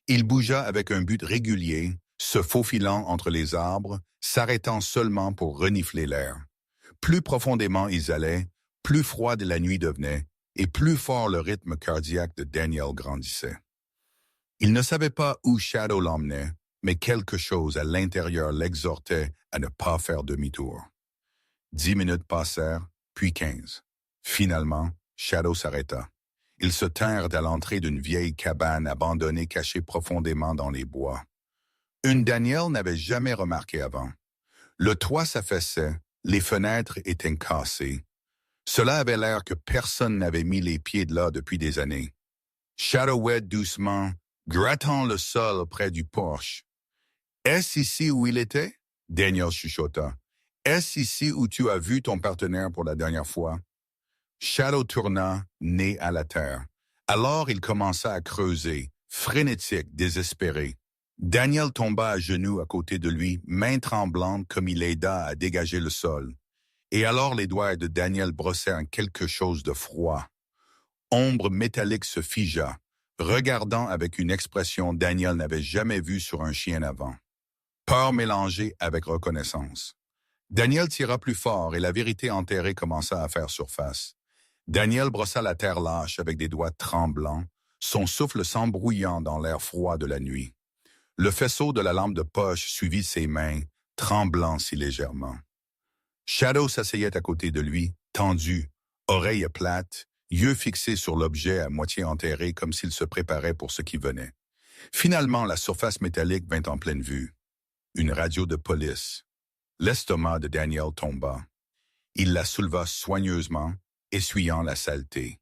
Speaker 1: Il bougea avec un but régulier, se faufilant entre les arbres, s'arrêtant seulement pour renifler l'air. Plus profondément ils allaient, plus froide la nuit devenait, et plus fort le rythme cardiaque de Daniel grandissait. Il ne savait pas où Shadow l'emmenait, mais quelque chose à l'intérieur l'exhortait à ne pas faire demi-tour. 10 minutes passèrent, puis 15. Finalement, Shadow s'arrêta. Ils se tinrent à l'entrée d'une vieille cabane abandonnée cachée profondément dans les bois. Une Daniel n'avait jamais remarqué avant. Le toit s'affaissait, les fenêtres étaient cassées. Cela avait l'air que personne n'avait mis les pieds de là depuis des années. Shadow ouait doucement, grattant le sol près du porche. « Est-ce ici où il était? » Daniel chuchota. « Est-ce ici où tu as vu ton partenaire pour la dernière fois? » Shadow tourna, nez à la terre. Alors il commença à creuser, frénétique, désespéré. Daniel tomba à genoux à côté de lui, main tremblante comme il l'aida à dégager le sol. Et alors les doigts de Daniel brossèrent quelque chose de froid. Ombre métallique se figea, regardant avec une expression Daniel n'avait jamais vue sur un chien avant. Peur mélangée avec reconnaissance. Daniel tira plus fort et la vérité enterrée commença à faire surface. Daniel brossa la terre lâche avec des doigts tremblants, son souffle s'embrouillant dans l'air froid de la nuit. Le faisceau de la lampe de poche suivit ses mains, tremblant si légèrement. Shadow s'asseyait à côté de lui, tendu, oreilles plates, yeux fixés sur l'objet à moitié enterré comme s'il se préparait pour ce qui venait. Finalement, la surface métallique vint en pleine vue. Une radio de police. L'estomac de Daniel tomba. Il la souleva soigneusement, essuyant la saleté.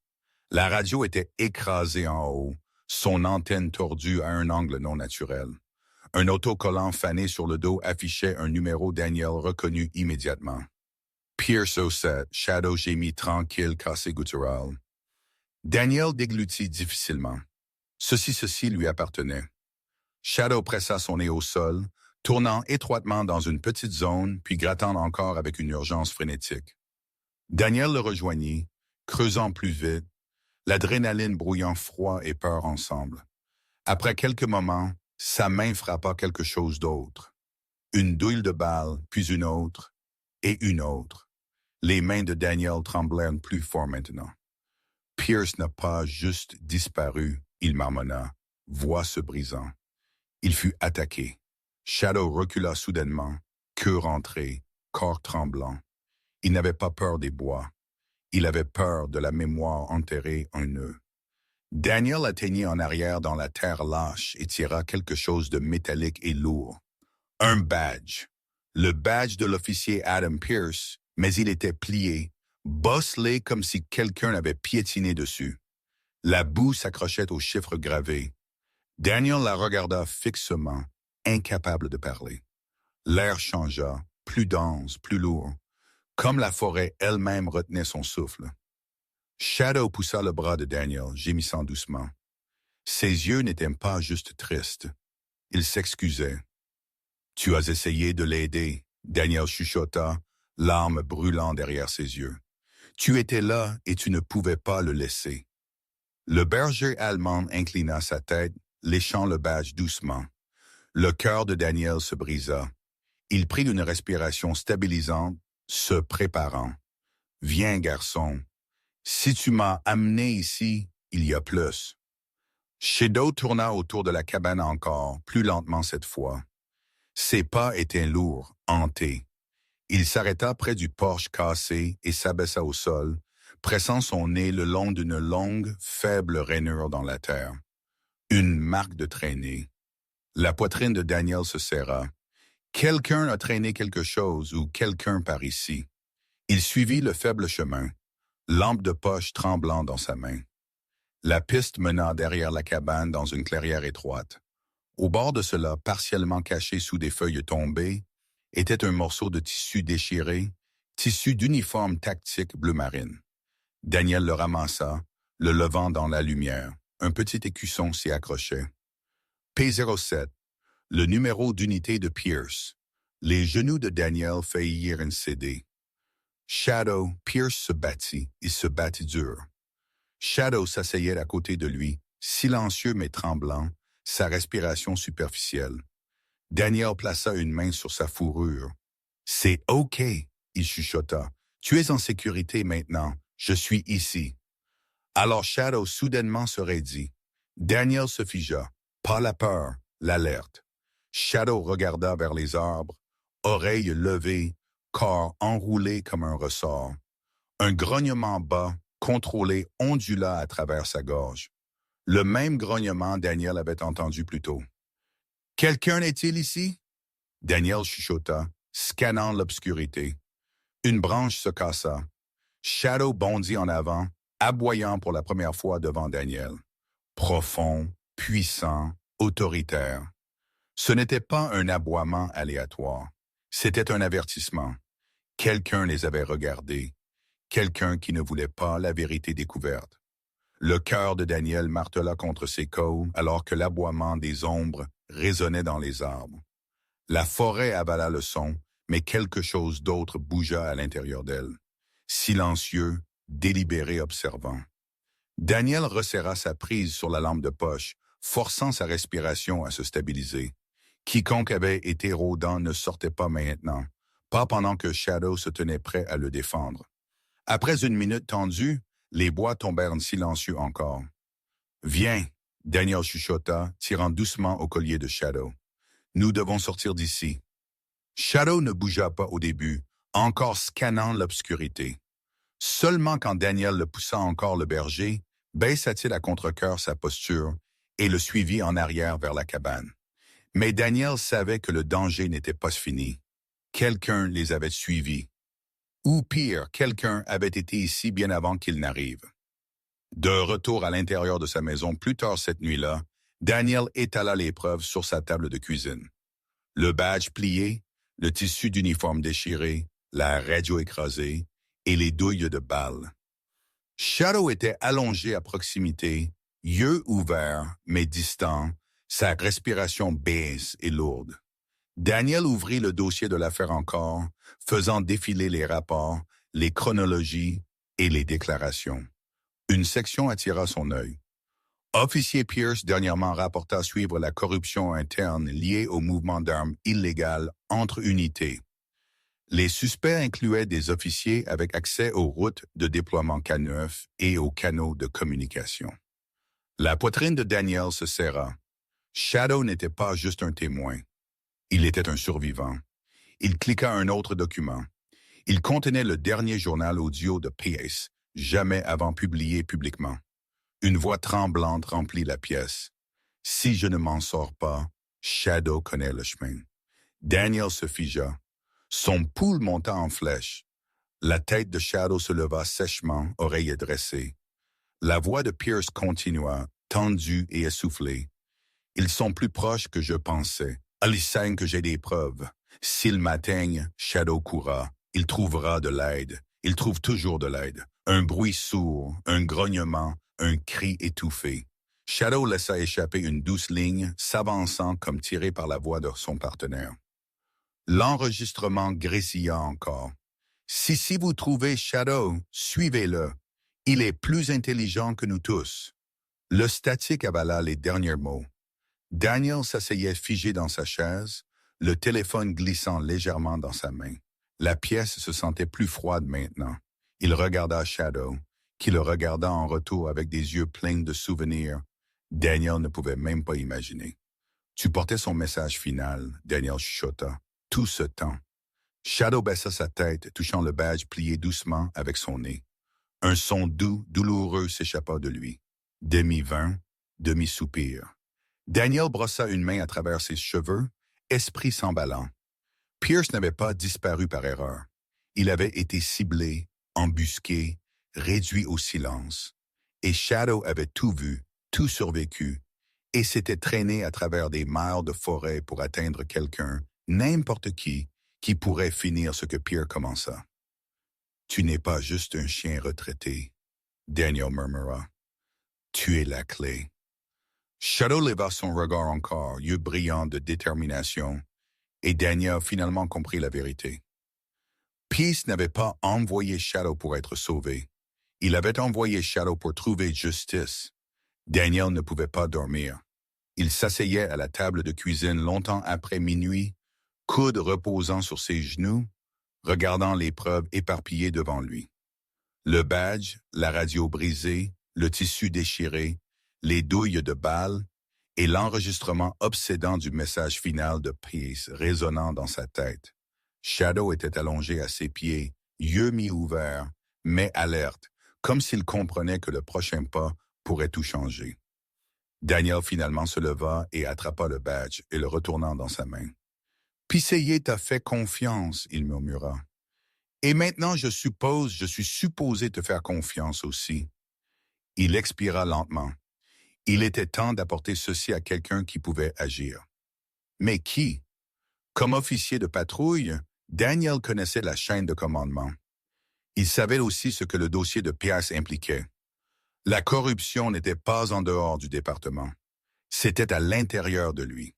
Speaker 1: La radio était écrasée en haut, son antenne tordue à un angle non naturel. Un autocollant fané sur le dos affichait un numéro Daniel reconnu immédiatement. Pierce au 7, Shadow gémit tranquille, cassé guttural. Daniel déglutit difficilement. Ceci lui appartenait. Shadow pressa son nez au sol, tournant étroitement dans une petite zone, puis grattant encore avec une urgence frénétique. Daniel le rejoignit, creusant plus vite, l'adrénaline brouillant froid et peur ensemble. Après quelques moments, sa main frappa quelque chose d'autre. Une douille de balle, puis une autre, et une autre. Les mains de Daniel tremblèrent plus fort maintenant. Pierce n'a pas juste disparu, il marmonna, voix se brisant. Il fut attaqué. Shadow recula soudainement, queue rentrée, corps tremblant. Il n'avait pas peur des bois. Il avait peur de la mémoire enterrée en eux. Daniel atteignit en arrière dans la terre lâche et tira quelque chose de métallique et lourd. Un badge. Le badge de l'officier Adam Pierce, mais il était plié, bosselé comme si quelqu'un l'avait piétiné dessus. La boue s'accrochait aux chiffres gravés. Daniel la regarda fixement, incapable de parler. L'air changea, plus dense, plus lourd, comme la forêt elle-même retenait son souffle. Shadow poussa le bras de Daniel, gémissant doucement. Ses yeux n'étaient pas juste tristes. Il s'excusait. « Tu as essayé de l'aider, » Daniel chuchota, larmes brûlant derrière ses yeux. « Tu étais là et tu ne pouvais pas le laisser. » Le berger allemand inclina sa tête, léchant le badge doucement. Le cœur de Daniel se brisa. Il prit une respiration stabilisante, se préparant. « Viens, garçon. Si tu m'as amené ici, il y a plus. » Shadow tourna autour de la cabane encore, plus lentement cette fois. Ses pas étaient lourds, hantés. Il s'arrêta près du porche cassé et s'abaissa au sol, pressant son nez le long d'une longue, faible rainure dans la terre. Une marque de traînée. La poitrine de Daniel se serra. Quelqu'un a traîné quelque chose ou quelqu'un par ici. Il suivit le faible chemin, lampe de poche tremblant dans sa main. La piste mena derrière la cabane dans une clairière étroite. Au bord de cela, partiellement caché sous des feuilles tombées, était un morceau de tissu déchiré, tissu d'uniforme tactique bleu marine. Daniel le ramassa, le levant dans la lumière. Un petit écusson s'y accrochait. P07, le numéro d'unité de Pierce. Les genoux de Daniel faillirent céder. Shadow, Pierce se battit, il se battit dur. Shadow s'asseyait à côté de lui, silencieux mais tremblant, sa respiration superficielle. Daniel plaça une main sur sa fourrure. « C'est OK, » il chuchota. « Tu es en sécurité maintenant. Je suis ici. » Alors Shadow soudainement se raidit. Daniel se figea. Pas la peur, l'alerte. Shadow regarda vers les arbres, oreilles levées, corps enroulé comme un ressort. Un grognement bas, contrôlé, ondula à travers sa gorge. Le même grognement Daniel avait entendu plus tôt. « Quelqu'un est-il ici? » Daniel chuchota, scannant l'obscurité. Une branche se cassa. Shadow bondit en avant, aboyant pour la première fois devant Daniel. Profond, puissant, autoritaire. Ce n'était pas un aboiement aléatoire. C'était un avertissement. Quelqu'un les avait regardés. Quelqu'un qui ne voulait pas la vérité découverte. Le cœur de Daniel martela contre ses côtes alors que l'aboiement des ombres résonnait dans les arbres. La forêt avala le son, mais quelque chose d'autre bougea à l'intérieur d'elle. Silencieux, délibéré, observant. Daniel resserra sa prise sur la lampe de poche, forçant sa respiration à se stabiliser. Quiconque avait été rôdant ne sortait pas maintenant, pas pendant que Shadow se tenait prêt à le défendre. Après une minute tendue, les bois tombèrent silencieux encore. « Viens », Daniel chuchota, tirant doucement au collier de Shadow. « Nous devons sortir d'ici. » Shadow ne bougea pas au début, encore scannant l'obscurité. Seulement quand Daniel le poussa encore le berger, baissa-t-il à contre-cœur sa posture et le suivit en arrière vers la cabane. Mais Daniel savait que le danger n'était pas fini. Quelqu'un les avait suivis. Ou pire, quelqu'un avait été ici bien avant qu'il n'arrive. De retour à l'intérieur de sa maison plus tard cette nuit-là, Daniel étala les preuves sur sa table de cuisine. Le badge plié, le tissu d'uniforme déchiré, la radio écrasée et les douilles de balles. Shadow était allongé à proximité, yeux ouverts mais distants, sa respiration basse et lourde. Daniel ouvrit le dossier de l'affaire encore, faisant défiler les rapports, les chronologies et les déclarations. Une section attira son œil. Officier Pierce dernièrement rapporta suivre la corruption interne liée au mouvement d'armes illégales entre unités. Les suspects incluaient des officiers avec accès aux routes de déploiement K9 et aux canaux de communication. La poitrine de Daniel se serra. Shadow n'était pas juste un témoin. Il était un survivant. Il cliqua un autre document. Il contenait le dernier journal audio de Pierce, jamais avant publié publiquement. Une voix tremblante remplit la pièce. « Si je ne m'en sors pas, Shadow connaît le chemin. » Daniel se figea. Son pouls monta en flèche. La tête de Shadow se leva sèchement, oreilles dressées. La voix de Pierce continua, tendue et essoufflée. « Ils sont plus proches que je pensais. Il sait que j'ai des preuves. S'ils m'atteignent, Shadow courra. Il trouvera de l'aide. Il trouve toujours de l'aide. Un bruit sourd, un grognement, un cri étouffé. » Shadow laissa échapper une douce ligne, s'avançant comme tiré par la voix de son partenaire. L'enregistrement grésilla encore. « Si vous trouvez Shadow, suivez-le. Il est plus intelligent que nous tous. » Le statique avala les derniers mots. Daniel s'asseyait figé dans sa chaise, le téléphone glissant légèrement dans sa main. La pièce se sentait plus froide maintenant. Il regarda Shadow, qui le regarda en retour avec des yeux pleins de souvenirs. Daniel ne pouvait même pas imaginer. « Tu portais son message final, » Daniel chuchota. « Tout ce temps. » Shadow baissa sa tête, touchant le badge plié doucement avec son nez. Un son doux, douloureux s'échappa de lui. Demi-vin, demi-soupir. Daniel brossa une main à travers ses cheveux, esprit s'emballant. Pierce n'avait pas disparu par erreur. Il avait été ciblé, embusqué, réduit au silence. Et Shadow avait tout vu, tout survécu, et s'était traîné à travers des miles de forêt pour atteindre quelqu'un, n'importe qui pourrait finir ce que Pierre commença. « Tu n'es pas juste un chien retraité, » Daniel murmura. « Tu es la clé. » Shadow leva son regard encore, yeux brillants de détermination, et Daniel finalement comprit la vérité. Peace n'avait pas envoyé Shadow pour être sauvé. Il avait envoyé Shadow pour trouver justice. Daniel ne pouvait pas dormir. Il s'asseyait à la table de cuisine longtemps après minuit, coude reposant sur ses genoux, regardant les preuves éparpillées devant lui. Le badge, la radio brisée, le tissu déchiré, les douilles de balles, et l'enregistrement obsédant du message final de Peace résonnant dans sa tête. Shadow était allongé à ses pieds, yeux mi-ouverts, mais alerte, comme s'il comprenait que le prochain pas pourrait tout changer. Daniel finalement se leva et attrapa le badge et le retourna dans sa main. « Pisseye t'a fait confiance, » il murmura. « Et maintenant, je suis supposé te faire confiance aussi. » Il expira lentement. Il était temps d'apporter ceci à quelqu'un qui pouvait agir. Mais qui? Comme officier de patrouille, Daniel connaissait la chaîne de commandement. Il savait aussi ce que le dossier de Pierce impliquait. La corruption n'était pas en dehors du département. C'était à l'intérieur de lui,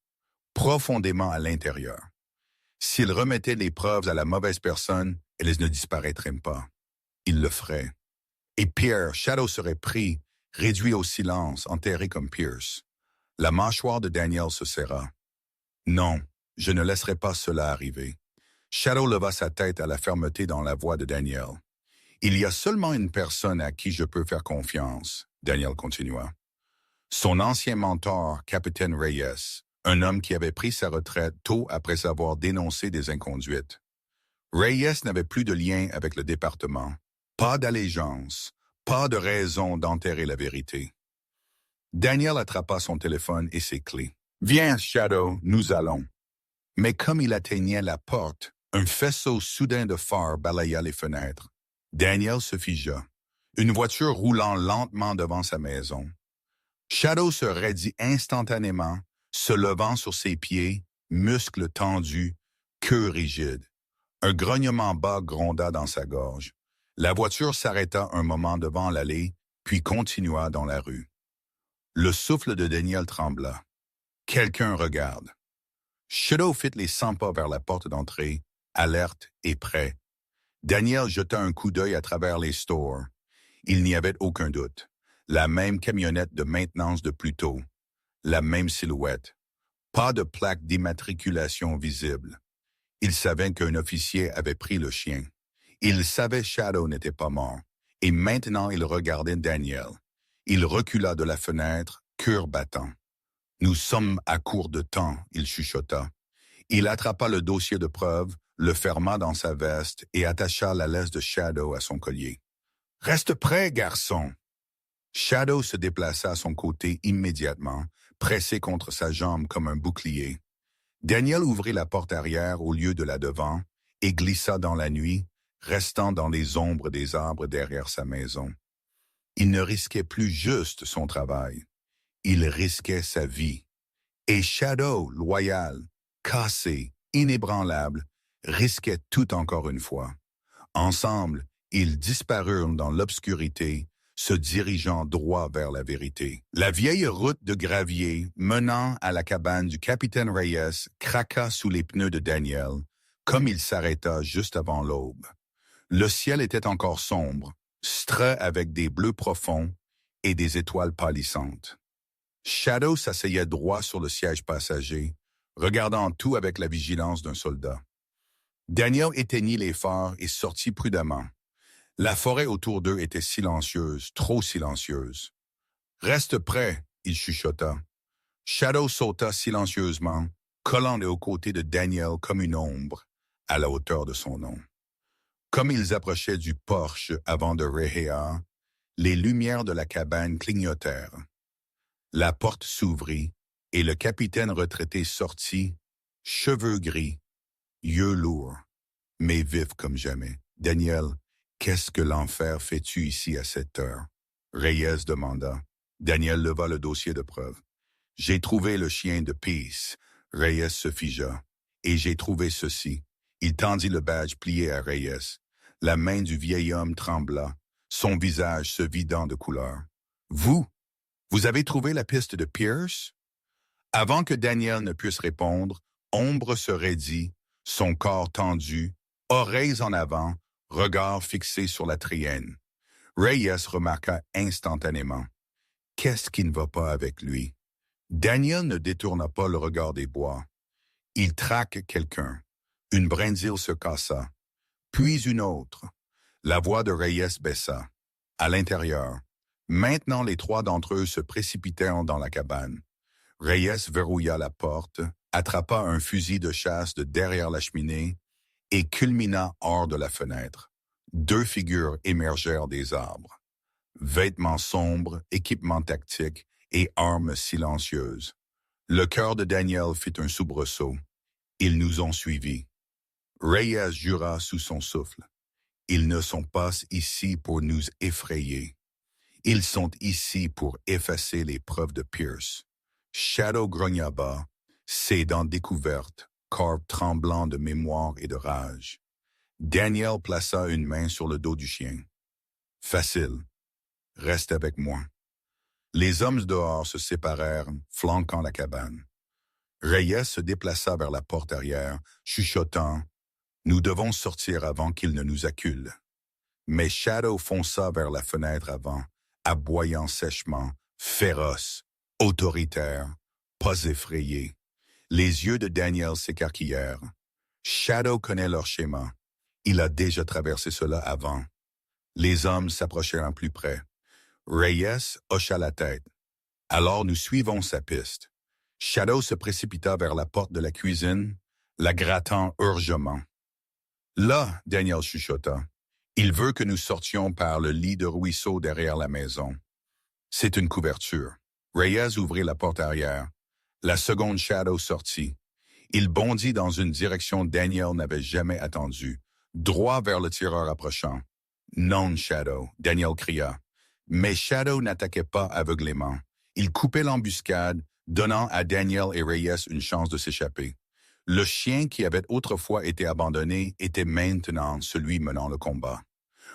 Speaker 1: profondément à l'intérieur. S'il remettait les preuves à la mauvaise personne, elles ne disparaîtraient pas. Il le ferait. Et Pierre, Shadow serait pris, réduit au silence, enterré comme Pierce. La mâchoire de Daniel se serra. Non, je ne laisserai pas cela arriver. Shadow leva sa tête à la fermeté dans la voix de Daniel. Il y a seulement une personne à qui je peux faire confiance, Daniel continua. Son ancien mentor, Capitaine Reyes, un homme qui avait pris sa retraite tôt après avoir dénoncé des inconduites. Reyes n'avait plus de lien avec le département, pas d'allégeance, pas de raison d'enterrer la vérité. Daniel attrapa son téléphone et ses clés. « Viens, Shadow, nous allons. » Mais comme il atteignait la porte, un faisceau soudain de phares balaya les fenêtres. Daniel se figea, une voiture roulant lentement devant sa maison. Shadow se raidit instantanément, se levant sur ses pieds, muscles tendus, queue rigide. Un grognement bas gronda dans sa gorge. La voiture s'arrêta un moment devant l'allée, puis continua dans la rue. Le souffle de Daniel trembla. Quelqu'un regarde. Shadow fit les 100 pas vers la porte d'entrée, alerte et prêt. Daniel jeta un coup d'œil à travers les stores. Il n'y avait aucun doute. La même camionnette de maintenance de plus tôt. La même silhouette. Pas de plaque d'immatriculation visible. Il savait qu'un officier avait pris le chien. Il savait Shadow n'était pas mort. Et maintenant il regardait Daniel. Il recula de la fenêtre, cœur battant. « Nous sommes à court de temps, » il chuchota. Il attrapa le dossier de preuve, le ferma dans sa veste et attacha la laisse de Shadow à son collier. « Reste prêt, garçon !» Shadow se déplaça à son côté immédiatement, pressé contre sa jambe comme un bouclier. Daniel ouvrit la porte arrière au lieu de la devant et glissa dans la nuit, restant dans les ombres des arbres derrière sa maison. Il ne risquait plus juste son travail. Il risquait sa vie. Et Shadow, loyal, cassé, inébranlable, risquait tout encore une fois. Ensemble, ils disparurent dans l'obscurité, se dirigeant droit vers la vérité. La vieille route de gravier menant à la cabane du capitaine Reyes craqua sous les pneus de Daniel, comme il s'arrêta juste avant l'aube. Le ciel était encore sombre, strait avec des bleus profonds et des étoiles pâlissantes. Shadow s'asseyait droit sur le siège passager, regardant tout avec la vigilance d'un soldat. Daniel éteignit les phares et sortit prudemment. La forêt autour d'eux était silencieuse, trop silencieuse. « Reste prêt », il chuchota. Shadow sauta silencieusement, collant aux côtés de Daniel comme une ombre, à la hauteur de son nom. Comme ils approchaient du porche avant de Rehea, les lumières de la cabane clignotèrent. La porte s'ouvrit et le capitaine retraité sortit, cheveux gris, yeux lourds, mais vifs comme jamais. « Daniel, qu'est-ce que l'enfer fais-tu ici à cette heure? » Reyes demanda. Daniel leva le dossier de preuve. « J'ai trouvé le chien de Peace. » Reyes se figea. « Et j'ai trouvé ceci. » Il tendit le badge plié à Reyes. La main du vieil homme trembla, son visage se vidant de couleur. « Vous avez trouvé la piste de Pierce? » Avant que Daniel ne puisse répondre, Ombre se raidit, son corps tendu, oreilles en avant, regard fixé sur la trienne. Reyes remarqua instantanément. Qu'est-ce qui ne va pas avec lui? Daniel ne détourna pas le regard des bois. Il traque quelqu'un. Une brindille se cassa. Puis une autre. La voix de Reyes baissa. À l'intérieur. Maintenant, les trois d'entre eux se précipitèrent dans la cabane. Reyes verrouilla la porte, attrapa un fusil de chasse de derrière la cheminée et culmina hors de la fenêtre. Deux figures émergèrent des arbres. Vêtements sombres, équipements tactiques et armes silencieuses. Le cœur de Daniel fit un soubresaut. Ils nous ont suivis. Reyes jura sous son souffle. Ils ne sont pas ici pour nous effrayer. Ils sont ici pour effacer les preuves de Pierce. Shadow grogna bas, ses dents découvertes, corps tremblant de mémoire et de rage. Daniel plaça une main sur le dos du chien. Facile. Reste avec moi. Les hommes dehors se séparèrent, flanquant la cabane. Reyes se déplaça vers la porte arrière, chuchotant « Nous devons sortir avant qu'il ne nous accule ». Mais Shadow fonça vers la fenêtre avant, aboyant sèchement, féroce, autoritaire, pas effrayé. Les yeux de Daniel s'écarquillèrent. Shadow connaît leur schéma. Il a déjà traversé cela avant. Les hommes s'approchèrent plus près. Reyes hocha la tête. Alors nous suivons sa piste. Shadow se précipita vers la porte de la cuisine, la grattant urgemment. Là, Daniel chuchota. Il veut que nous sortions par le lit de ruisseau derrière la maison. C'est une couverture. Reyes ouvrit la porte arrière. La seconde Shadow sortit. Il bondit dans une direction Daniel n'avait jamais attendue, droit vers le tireur approchant. Non, Shadow, Daniel cria. Mais Shadow n'attaquait pas aveuglément. Il coupait l'embuscade, donnant à Daniel et Reyes une chance de s'échapper. Le chien qui avait autrefois été abandonné était maintenant celui menant le combat.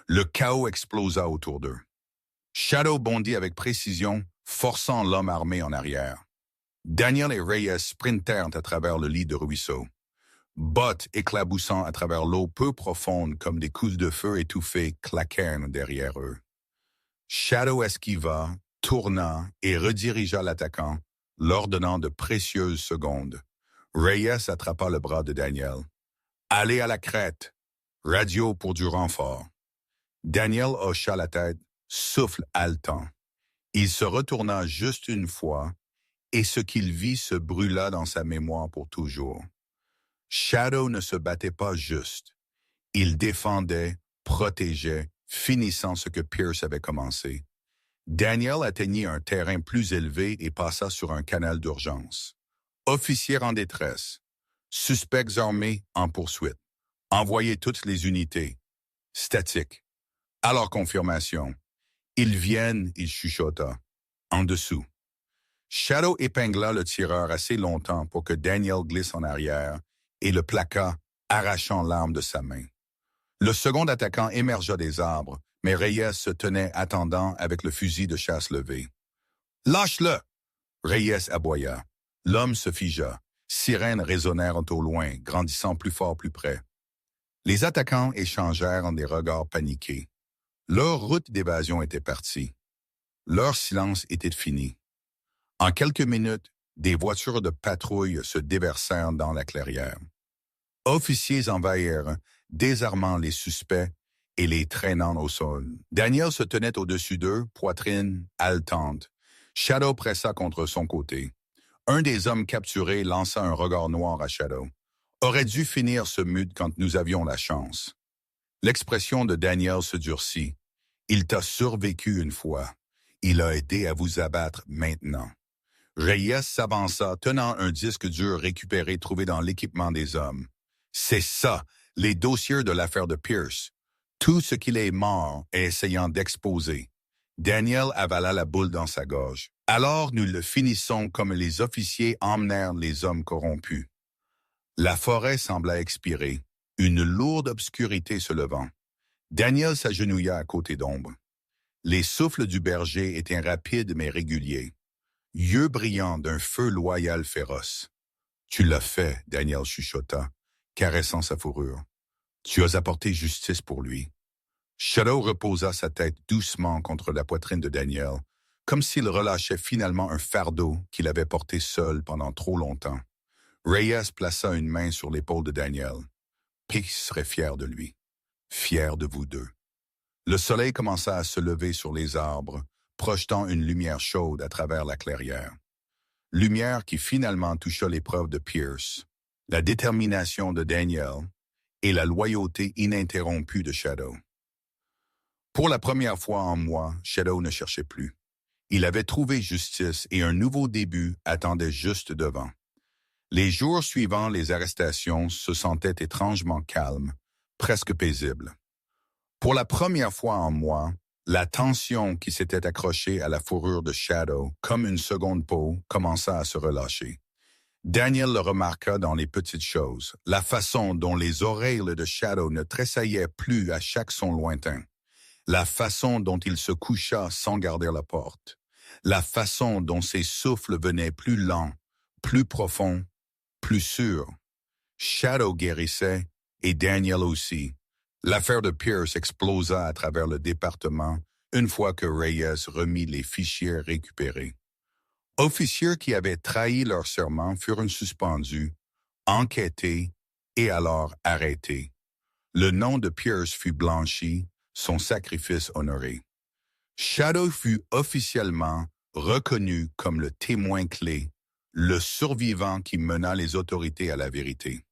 Speaker 1: Le chaos explosa autour d'eux. Shadow bondit avec précision, forçant l'homme armé en arrière. Daniel et Reyes sprintèrent à travers le lit de ruisseau. Bottes éclaboussant à travers l'eau peu profonde comme des coups de feu étouffés claquèrent derrière eux. Shadow esquiva, tourna et redirigea l'attaquant, leur donnant de précieuses secondes. Reyes attrapa le bras de Daniel. « Allez à la crête! Radio pour du renfort. » Daniel hocha la tête, souffle haletant. Il se retourna juste une fois, et ce qu'il vit se brûla dans sa mémoire pour toujours. Shadow ne se battait pas juste. Il défendait, protégeait, finissant ce que Pierce avait commencé. Daniel atteignit un terrain plus élevé et passa sur un canal d'urgence. Officiers en détresse. Suspects armés en poursuite. Envoyez toutes les unités. Statique. Alors confirmation. Ils viennent, il chuchota. En dessous. Shadow épingla le tireur assez longtemps pour que Daniel glisse en arrière et le plaqua, arrachant l'arme de sa main. Le second attaquant émergea des arbres, mais Reyes se tenait attendant avec le fusil de chasse levé. « Lâche-le !» Reyes aboya. L'homme se figea. Sirènes résonnèrent au loin, grandissant plus fort plus près. Les attaquants échangèrent des regards paniqués. Leur route d'évasion était partie. Leur silence était fini. En quelques minutes, des voitures de patrouille se déversèrent dans la clairière. Officiers envahirent, désarmant les suspects et les traînant au sol. Daniel se tenait au-dessus d'eux, poitrine haletante. Shadow pressa contre son côté. Un des hommes capturés lança un regard noir à Shadow. Aurait dû finir ce mute quand nous avions la chance. L'expression de Daniel se durcit. Il t'a survécu une fois. Il a aidé à vous abattre maintenant. Reyes s'avança, tenant un disque dur récupéré trouvé dans l'équipement des hommes. C'est ça, les dossiers de l'affaire de Pierce. Tout ce qu'il est mort et essayant d'exposer. Daniel avala la boule dans sa gorge. Alors nous le finissons comme les officiers emmenèrent les hommes corrompus. La forêt sembla expirer, une lourde obscurité se levant. Daniel s'agenouilla à côté d'ombre. Les souffles du berger étaient rapides mais réguliers. Yeux brillants d'un feu loyal féroce. « Tu l'as fait, » Daniel chuchota, caressant sa fourrure. « Tu as apporté justice pour lui. » Shadow reposa sa tête doucement contre la poitrine de Daniel, comme s'il relâchait finalement un fardeau qu'il avait porté seul pendant trop longtemps. Reyes plaça une main sur l'épaule de Daniel. Pierce serait fier de lui. Fier de vous deux. Le soleil commença à se lever sur les arbres, projetant une lumière chaude à travers la clairière. lumière qui finalement toucha l'épreuve de Pierce, la détermination de Daniel et la loyauté ininterrompue de Shadow. Pour la première fois en moi, Shadow ne cherchait plus. Il avait trouvé justice et un nouveau début attendait juste devant. Les jours suivant les arrestations se sentaient étrangement calmes, presque paisibles. Pour la première fois en moi, la tension qui s'était accrochée à la fourrure de Shadow comme une seconde peau commença à se relâcher. Daniel le remarqua dans les petites choses, la façon dont les oreilles de Shadow ne tressaillaient plus à chaque son lointain, la façon dont il se coucha sans garder la porte, la façon dont ses souffles venaient plus lents, plus profonds, plus sûrs. Shadow guérissait et Daniel aussi. L'affaire de Pierce explosa à travers le département une fois que Reyes remit les fichiers récupérés. Officiers qui avaient trahi leur serment furent suspendus, enquêtés et alors arrêtés. Le nom de Pierce fut blanchi, son sacrifice honoré. Shadow fut officiellement reconnu comme le témoin clé, le survivant qui mena les autorités à la vérité.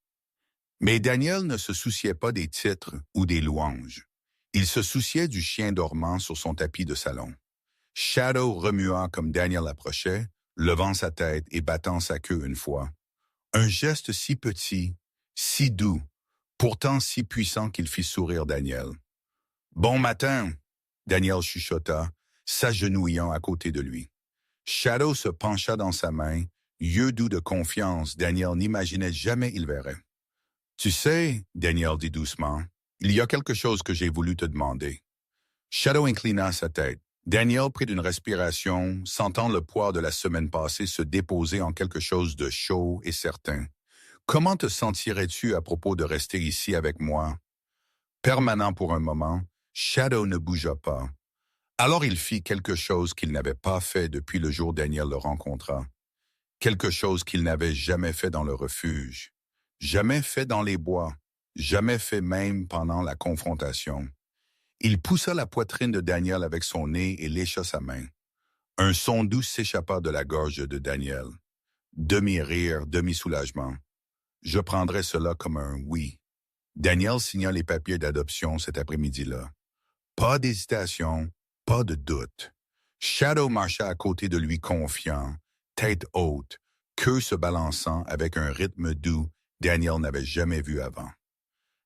Speaker 1: Mais Daniel ne se souciait pas des titres ou des louanges. Il se souciait du chien dormant sur son tapis de salon. Shadow remua comme Daniel approchait, levant sa tête et battant sa queue une fois. Un geste si petit, si doux, pourtant si puissant qu'il fit sourire Daniel. « Bon matin !» Daniel chuchota, s'agenouillant à côté de lui. Shadow se pencha dans sa main, yeux doux de confiance, Daniel n'imaginait jamais il verrait. « Tu sais, Daniel dit doucement, il y a quelque chose que j'ai voulu te demander. » Shadow inclina sa tête. Daniel prit une respiration, sentant le poids de la semaine passée se déposer en quelque chose de chaud et certain. « Comment te sentirais-tu à propos de rester ici avec moi? » Permanent pour un moment, Shadow ne bougea pas. Alors il fit quelque chose qu'il n'avait pas fait depuis le jour où Daniel le rencontra. Quelque chose qu'il n'avait jamais fait dans le refuge, jamais fait dans les bois, jamais fait même pendant la confrontation. Il poussa la poitrine de Daniel avec son nez et lécha sa main. Un son doux s'échappa de la gorge de Daniel. Demi-rire, demi-soulagement. Je prendrais cela comme un oui. Daniel signa les papiers d'adoption cet après-midi-là. Pas d'hésitation, pas de doute. Shadow marcha à côté de lui confiant, tête haute, queue se balançant avec un rythme doux Daniel n'avait jamais vu avant.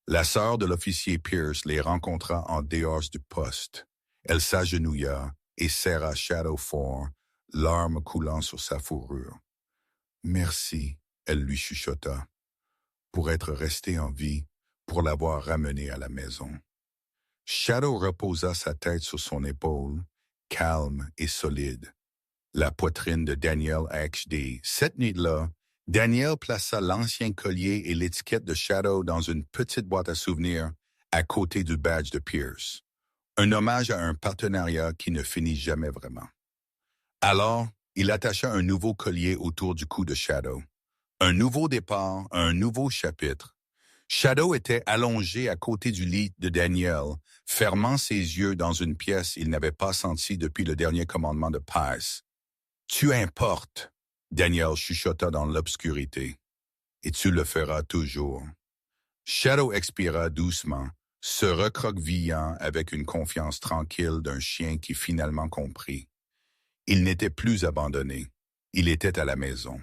Speaker 1: La sœur de l'officier Pierce les rencontra en dehors du poste. Elle s'agenouilla et serra Shadow fort, larmes coulant sur sa fourrure. « Merci, » elle lui chuchota, « pour être resté en vie, pour l'avoir ramené à la maison. » Shadow reposa sa tête sur son épaule, calme et solide. La poitrine de Daniel HD. Cette nuit-là, Daniel plaça l'ancien collier et l'étiquette de Shadow dans une petite boîte à souvenirs à côté du badge de Pierce. Un hommage à un partenariat qui ne finit jamais vraiment. Alors, il attacha un nouveau collier autour du cou de Shadow. Un nouveau départ, un nouveau chapitre. Shadow était allongé à côté du lit de Daniel, fermant ses yeux dans une pièce il n'avait pas sentie depuis le dernier commandement de Paz. « Tu importes », Daniel chuchota dans l'obscurité, « et tu le feras toujours. » Shadow expira doucement, se recroquevillant avec une confiance tranquille d'un chien qui finalement comprit. Il n'était plus abandonné. Il était à la maison.